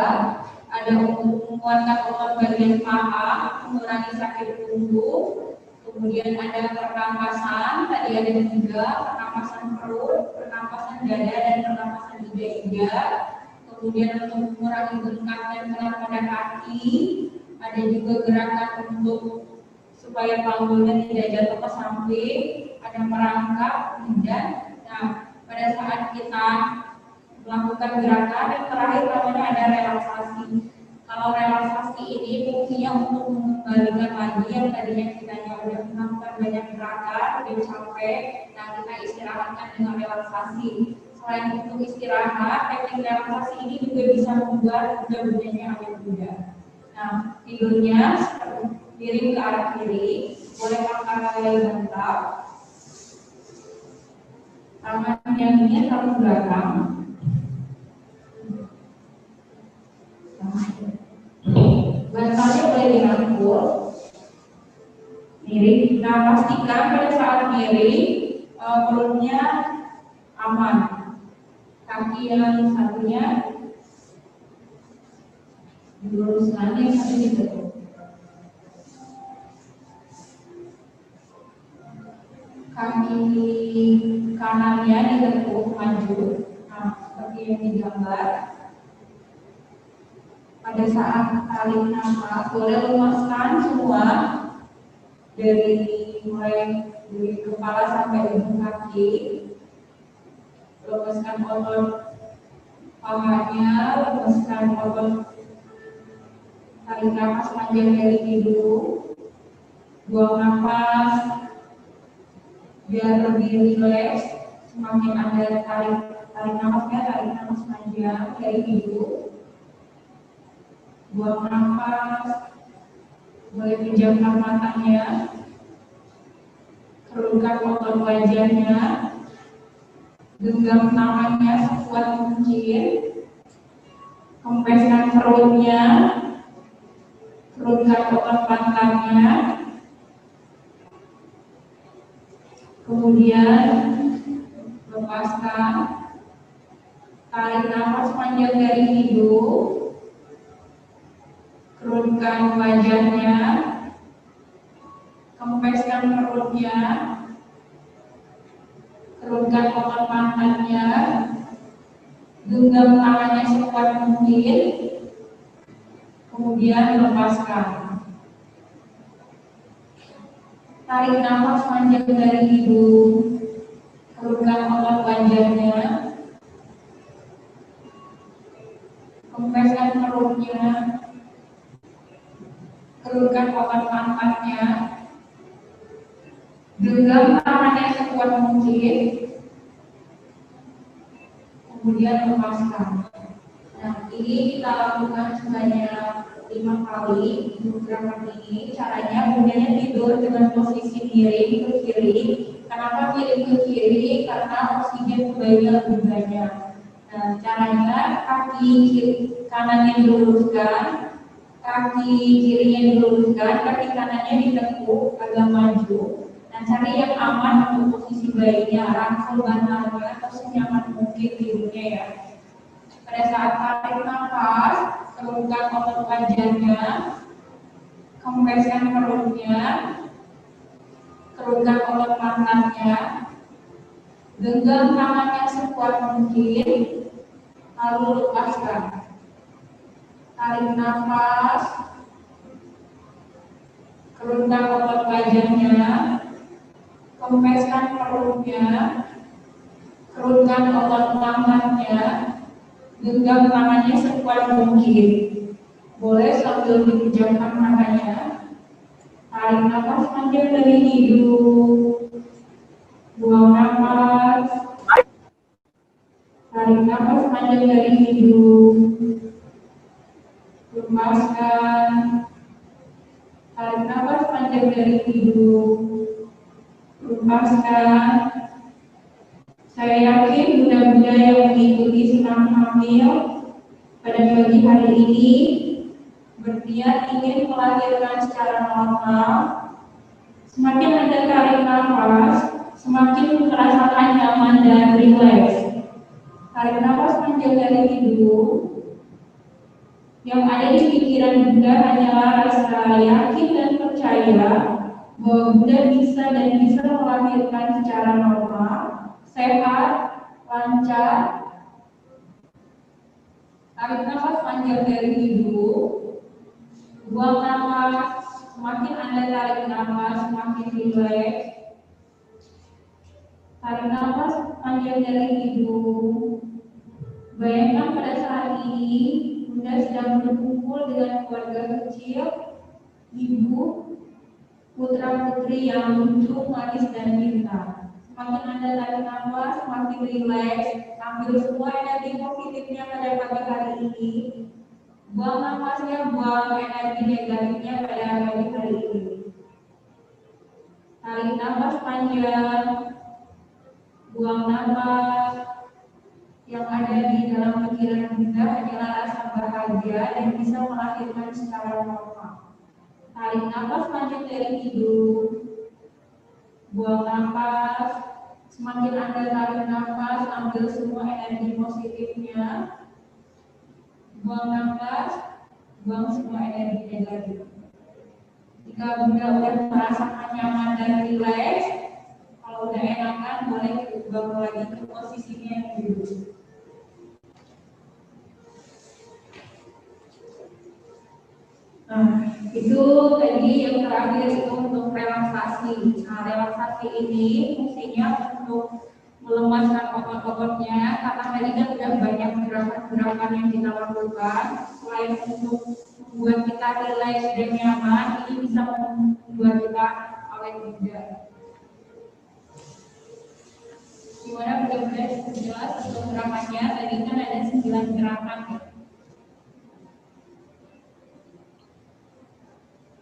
Speaker 1: ada untuk menguatkan otot bagian paha, mengurangi sakit punggung, kemudian ada pernapasan, tadi ada 3, pernapasan perut, pernapasan dada, dan pernapasan iga-iga. Kemudian untuk mengurangi bengkak dan berat pada kaki, ada juga gerakan untuk supaya panggulnya tidak jatuh ke samping, ada merangkak, dan nah pada saat kita melakukan gerakan yang terakhir namanya ada relaksasi. Kalau relaksasi ini fungsinya untuk mengembalikan lagi yang tadinya kita udah melakukan banyak gerakan, udah capek, nah kita istirahatkan dengan relaksasi. Selain untuk istirahat, teknik relaksasi ini juga bisa membuat bedah-bedahnya awet muda. Nah, tidurnya miring ke arah kiri, boleh pakai bantal, tangannya ini taruh belakang, bantalnya boleh dirangkul, miring. Nah, pastikan pada saat miring perutnya aman, kaki yang satunya diluruskan, yang satu dibentuk. Kaki kanannya ditekuk maju, nah, seperti yang digambar. Pada saat tarik nafas, boleh lemaskan semua dari mulai dari kepala sampai ujung kaki. Lemaskan otot pahanya, lemaskan otot tarik nafas panjang dari hidung, buang nafas biar lebih rileks. Semakin Anda tarik nafasnya, tarik nafas panjang dari hidung, buang nafas, boleh pejamkan matanya, kerutkan otot wajahnya, genggam tangannya sekuat mungkin, kempeskan perutnya, kerutkan otot pantatnya. Kemudian lepaskan, tarik nafas panjang dari hidung, kerutkan wajahnya, kempeskan perutnya, kerutkan otot pantatnya, genggam tangannya sekuat mungkin, kemudian lepaskan. Tarik nafas panjang dari hidung, kerutkan otot wajahnya, kempeskan perutnya, kerutkan otot pantatnya, genggam tangannya sekuat mungkin, kemudian lepaskan. Nah, ini kita lakukan sebanyak 5 kali untuk gerakan ini. Caranya bundanya tidur dengan posisi miring ke kiri. Kenapa miring ke kiri? Karena oksigen ke bayinya lebih banyak. Nah, caranya kaki kanannya diluruskan, kaki kirinya diluruskan, kaki kanannya ditekuk agak maju. Nah, cari yang aman untuk posisi bayinya, rangkul bantalnya atau senyaman mungkin tidurnya ya. Pada saat tarik nafas, turunkan otot wajahnya, kempreskan perutnya, turunkan otot pantatnya, genggam tangannya sekuat mungkin, lalu lepaskan. Tarik nafas, turunkan otot wajahnya, kempreskan perutnya, turunkan otot tangannya, genggam tangannya sekuat mungkin. Boleh sambil dipejamkan matanya. Tarik nafas panjang dari hidung, buang nafas. Tarik nafas panjang dari hidung, lepaskan. Tarik nafas panjang dari hidung, lepaskan. Saya yakin bunda-bunda yang mengikuti senam hamil pada pagi hari ini berniat ingin melahirkan secara normal. Semakin Anda tarik nafas, semakin merasakan nyaman dan rileks. Tarik nafas panjang dari hidung. Yang ada di pikiran Bunda hanyalah rasa yakin dan percaya bahwa Bunda bisa melahirkan secara normal, sehat, lancar. Tarik nafas panjang dari hidung, buang nafas. Semakin Anda tarik nafas, semakin rileks. Tarik nafas panjang dari hidung. Bayangkan pada saat ini Bunda sedang berkumpul dengan keluarga kecil, ibu, putra-putri yang lucu, manis, dan pintar. Semakin Anda tarik nafas, semakin rileks. Ambil semua energi positifnya pada pagi hari ini. Buang nafasnya, buang energi negatifnya pada pagi hari ini. Tarik nafas panjang, buang nafas. Yang ada di dalam pikiran Bunda hanyalah rasa bahagia dan bisa melahirkan secara normal. Tarik nafas panjang dari hidung, buang nafas. Semakin Anda tarik nafas, ambil semua energi positifnya. Buang nafas, buang semua energi negatif. Jika Bunda sudah merasakan nyaman dan rileks, kalau udah enakan boleh diubah lagi ke posisinya yang dulu. Nah, itu tadi yang terakhir itu untuk relaksasi. Nah, relaksasi ini fungsinya untuk melemaskan otot-ototnya, karena tadi kan sudah banyak gerakan-gerakan yang kita lakukan. Selain untuk membuat kita rileks dan nyaman, ini bisa membuat kita awet muda. Gimana benar-benar jelas untuk gerakannya? Tadi kan ada 9 gerakan.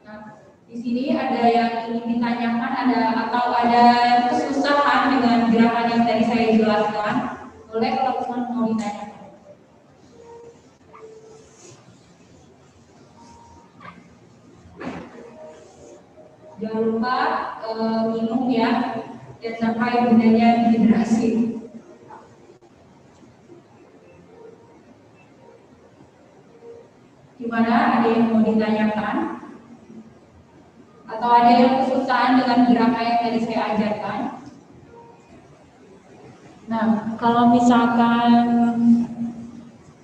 Speaker 1: Nah, di sini ada yang ingin ditanyakan, ada kesusahan dengan gerakan yang tadi saya jelaskan. Boleh kalau teman mau ditanyakan. Jangan lupa minum ya, dan sampai bundanya dehidrasi. Gimana? Ada yang mau ditanyakan? Atau ada yang kesusahan dengan gerakan yang tadi saya ajarkan? Nah, kalau misalkan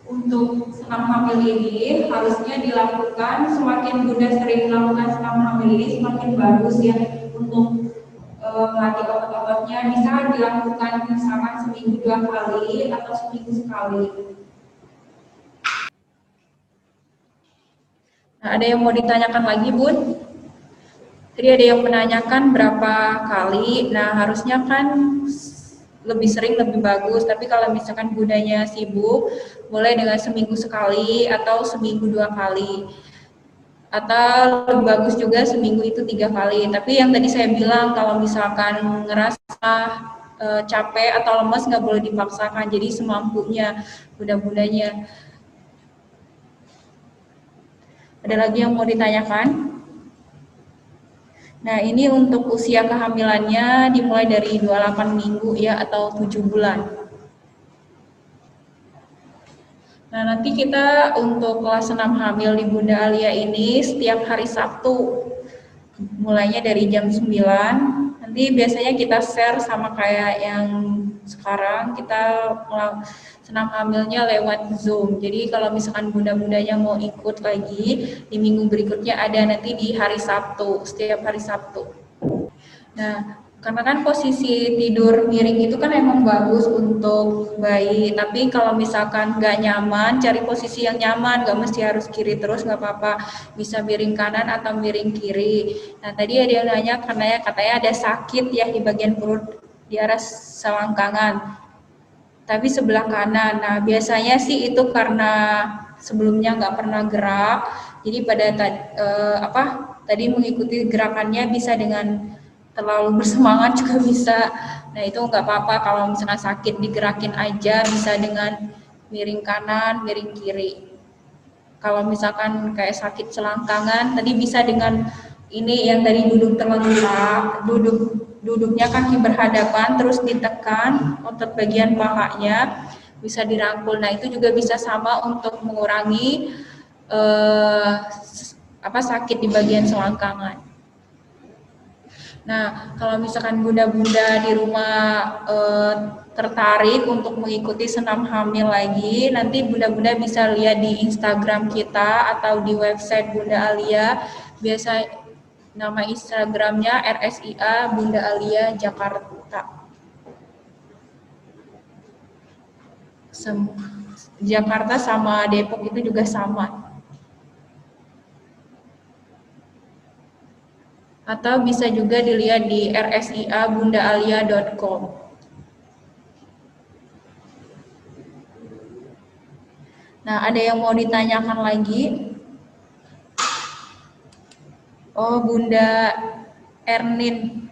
Speaker 1: untuk senam hamil ini harusnya dilakukan, semakin Bunda sering melakukan senam hamil ini semakin bagus ya untuk melatih otot-ototnya. Bisa dilakukan misalkan seminggu 2 kali atau seminggu sekali. Nah, ada yang mau ditanyakan lagi, Bun? Tadi ada yang menanyakan berapa kali. Nah, harusnya kan lebih sering lebih bagus, tapi kalau misalkan bundanya sibuk, boleh dengan seminggu sekali atau seminggu 2 kali. Atau lebih bagus juga seminggu itu 3 kali. Tapi yang tadi saya bilang kalau misalkan ngerasa capek atau lemas nggak boleh dipaksakan, jadi semampunya bunda-bundanya. Ada lagi yang mau ditanyakan? Nah, ini untuk usia kehamilannya dimulai dari 28 minggu ya atau 7 bulan. Nah, nanti kita untuk kelas 6 hamil di Bunda Alia ini setiap hari Sabtu. Mulainya dari jam 9. Nanti biasanya kita share sama kayak yang sekarang kita senam hamilnya lewat Zoom. Jadi kalau misalkan bunda-bundanya mau ikut lagi di minggu berikutnya ada nanti di hari Sabtu, setiap hari Sabtu. Nah, karena kan posisi tidur miring itu kan emang bagus untuk bayi, tapi kalau misalkan nggak nyaman, cari posisi yang nyaman, nggak mesti harus kiri terus, nggak apa-apa, bisa miring kanan atau miring kiri. Nah, tadi ada yang nanya karena katanya ada sakit ya di bagian perut di arah selangkangan, tapi sebelah kanan. Nah, biasanya sih itu karena sebelumnya nggak pernah gerak, jadi pada tadi mengikuti gerakannya bisa dengan terlalu bersemangat juga bisa. Nah, itu nggak apa-apa kalau misalnya sakit digerakin aja, bisa dengan miring kanan, miring kiri. Kalau misalkan kayak sakit selangkangan, tadi bisa dengan ini yang tadi duduk terlentang, duduknya kaki berhadapan, terus ditekan otot bagian pahanya, bisa dirangkul. Nah, itu juga bisa sama untuk mengurangi sakit di bagian selangkangan. Nah, kalau misalkan bunda-bunda di rumah tertarik untuk mengikuti senam hamil lagi, nanti bunda-bunda bisa lihat di Instagram kita atau di website Bunda Alia. Biasa nama Instagramnya RSIA Bunda Alia Jakarta. Jakarta sama Depok itu juga sama. Atau bisa juga dilihat di rsiabundaalia.com. Nah, ada yang mau ditanyakan lagi? Oh, Bunda Ernin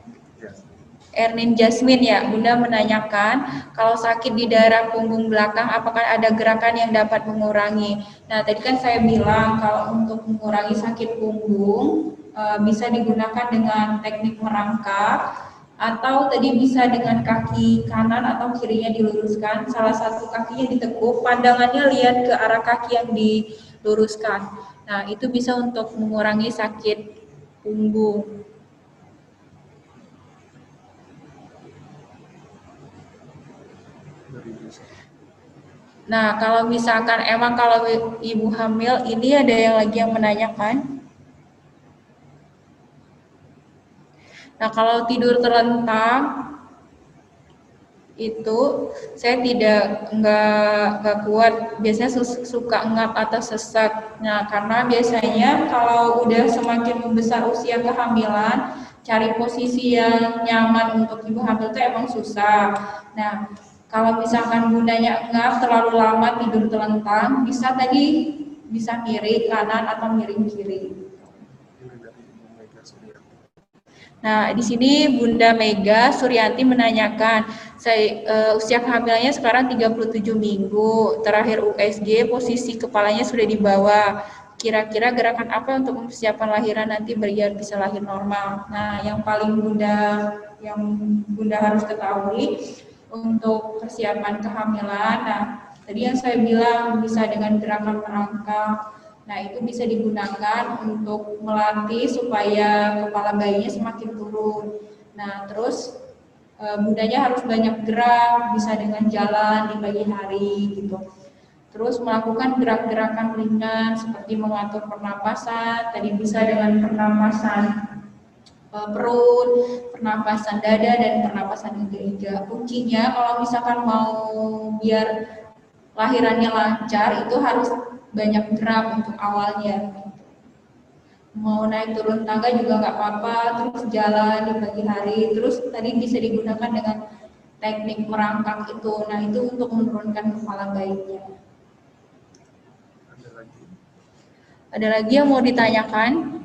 Speaker 1: Jasmine ya, Bunda menanyakan kalau sakit di daerah punggung belakang apakah ada gerakan yang dapat mengurangi. Nah, tadi kan saya bilang kalau untuk mengurangi sakit punggung bisa digunakan dengan teknik merangkak atau tadi bisa dengan kaki kanan atau kirinya diluruskan, salah satu kakinya ditekuk, pandangannya lihat ke arah kaki yang diluruskan. Nah, itu bisa untuk mengurangi sakit punggung. Nah, kalau misalkan emang kalau ibu hamil, ini ada yang lagi yang menanyakan. Nah, kalau tidur terlentang itu saya nggak kuat, biasanya suka engap atau sesak. Nah, karena biasanya kalau udah semakin membesar usia kehamilan, cari posisi yang nyaman untuk ibu hamil itu emang susah. Nah, kalau misalkan bundanya engap terlalu lama tidur terlentang, bisa miring kanan atau miring kiri. Nah, di sini Bunda Mega Suryanti menanyakan, usia kehamilannya sekarang 37 minggu, terakhir USG posisi kepalanya sudah di bawah. Kira-kira gerakan apa untuk mempersiapkan lahiran nanti biar bisa lahir normal? Nah, yang paling Bunda harus ketahui untuk persiapan kehamilan. Nah, tadi yang saya bilang bisa dengan gerakan merangkak. Nah, itu bisa digunakan untuk melatih supaya kepala bayinya semakin turun. Nah, terus bundanya harus banyak gerak, bisa dengan jalan di pagi hari gitu. Terus melakukan gerak-gerakan ringan seperti mengatur pernapasan, tadi bisa dengan pernapasan perut, pernapasan dada, dan pernapasan iga-iga. Kuncinya kalau misalkan mau biar lahirannya lancar itu harus banyak gerak untuk awalnya. Mau naik turun tangga juga nggak apa-apa, terus jalan di pagi hari, terus tadi bisa digunakan dengan teknik merangkak itu. Nah, itu untuk menurunkan kepala bayinya. Ada lagi yang mau ditanyakan?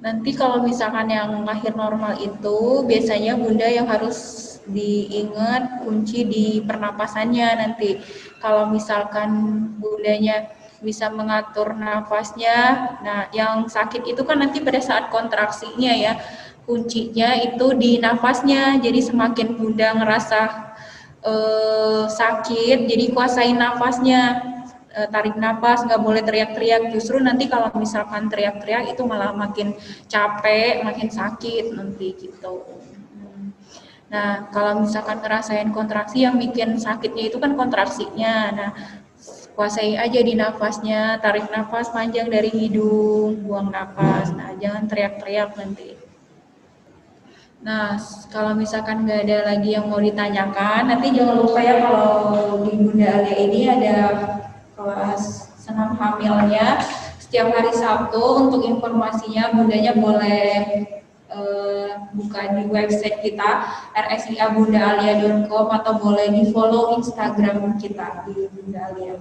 Speaker 1: Nanti kalau misalkan yang lahir normal itu biasanya Bunda yang harus diingat kunci di pernapasannya nanti. Kalau misalkan Bundanya bisa mengatur nafasnya, nah yang sakit itu kan nanti pada saat kontraksinya ya, kuncinya itu di nafasnya. Jadi semakin Bunda ngerasa sakit, jadi kuasain nafasnya. Tarik nafas, nggak boleh teriak-teriak. Justru nanti kalau misalkan teriak-teriak itu malah makin capek, makin sakit nanti gitu. Nah, kalau misalkan ngerasain kontraksi yang bikin sakitnya itu kan kontraksinya. Nah, kuasai aja di nafasnya, tarik nafas panjang dari hidung, buang nafas. Nah, jangan teriak-teriak nanti. Nah, kalau misalkan nggak ada lagi yang mau ditanyakan, nanti jangan lupa ya kalau di Bunda Alia ini ada kelas senam hamilnya setiap hari Sabtu. Untuk informasinya Bundanya boleh buka di website kita rsiabundaalia.com atau boleh di follow Instagram kita di Bunda Alia.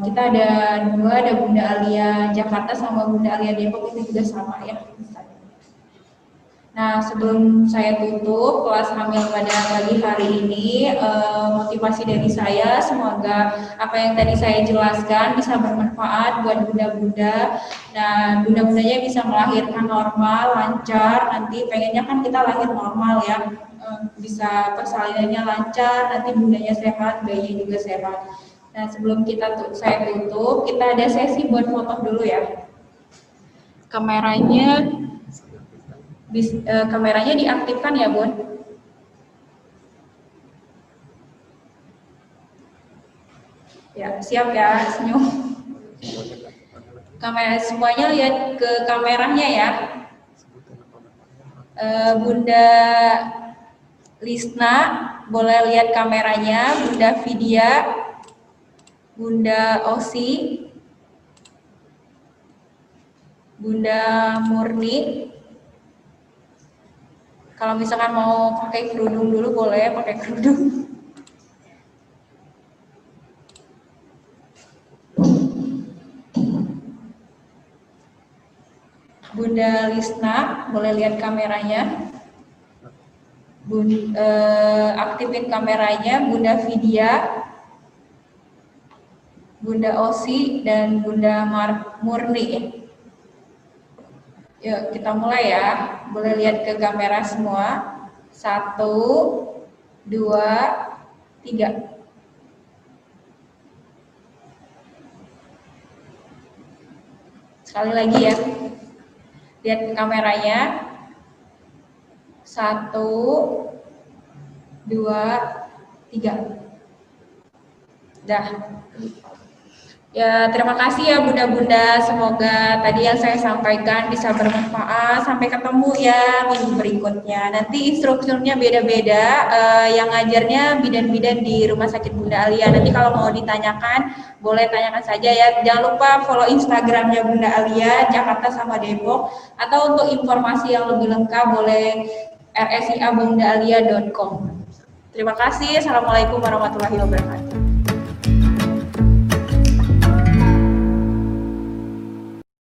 Speaker 1: Kita ada dua, ada Bunda Alia Jakarta sama Bunda Alia Depok, itu juga sama ya. Nah, sebelum saya tutup kelas hamil pada pagi hari ini, motivasi dari saya semoga apa yang tadi saya jelaskan bisa bermanfaat buat bunda-bunda. Nah, bunda-bundanya bisa melahirkan normal, lancar. Nanti pengennya kan kita lahir normal ya, bisa persalinannya lancar, nanti bundanya sehat, bayinya juga sehat. Nah, sebelum saya tutup, kita ada sesi buat foto dulu ya. Kameranya diaktifkan ya, Bun. Ya, siap ya, senyum. Kamera semuanya lihat ke kameranya ya. Bunda Lisna boleh lihat kameranya, Bunda Vidya, Bunda Osi, Bunda Murni. Kalau misalkan mau pakai kerudung dulu boleh pakai kerudung. Bunda Lisna boleh lihat kameranya. Aktifin kameranya. Bunda Vidya, Bunda Osi, dan Bunda Murni. Yuk kita mulai ya. Boleh lihat ke kamera semua. 1, 2, 3. Sekali lagi ya. Lihat ke kameranya. 1, 2, 3. Dah. Ya, terima kasih ya bunda-bunda. Semoga tadi yang saya sampaikan bisa bermanfaat. Sampai ketemu ya minggu berikutnya. Nanti instrukturnya beda-beda. Yang ngajarnya bidan-bidan di Rumah Sakit Bunda Alia. Nanti kalau mau ditanyakan, boleh tanyakan saja ya. Jangan lupa follow Instagramnya Bunda Alia, Jakarta sama Depok. Atau untuk informasi yang lebih lengkap, boleh rsiabundaalia.com. Terima kasih. Assalamualaikum warahmatullahi wabarakatuh.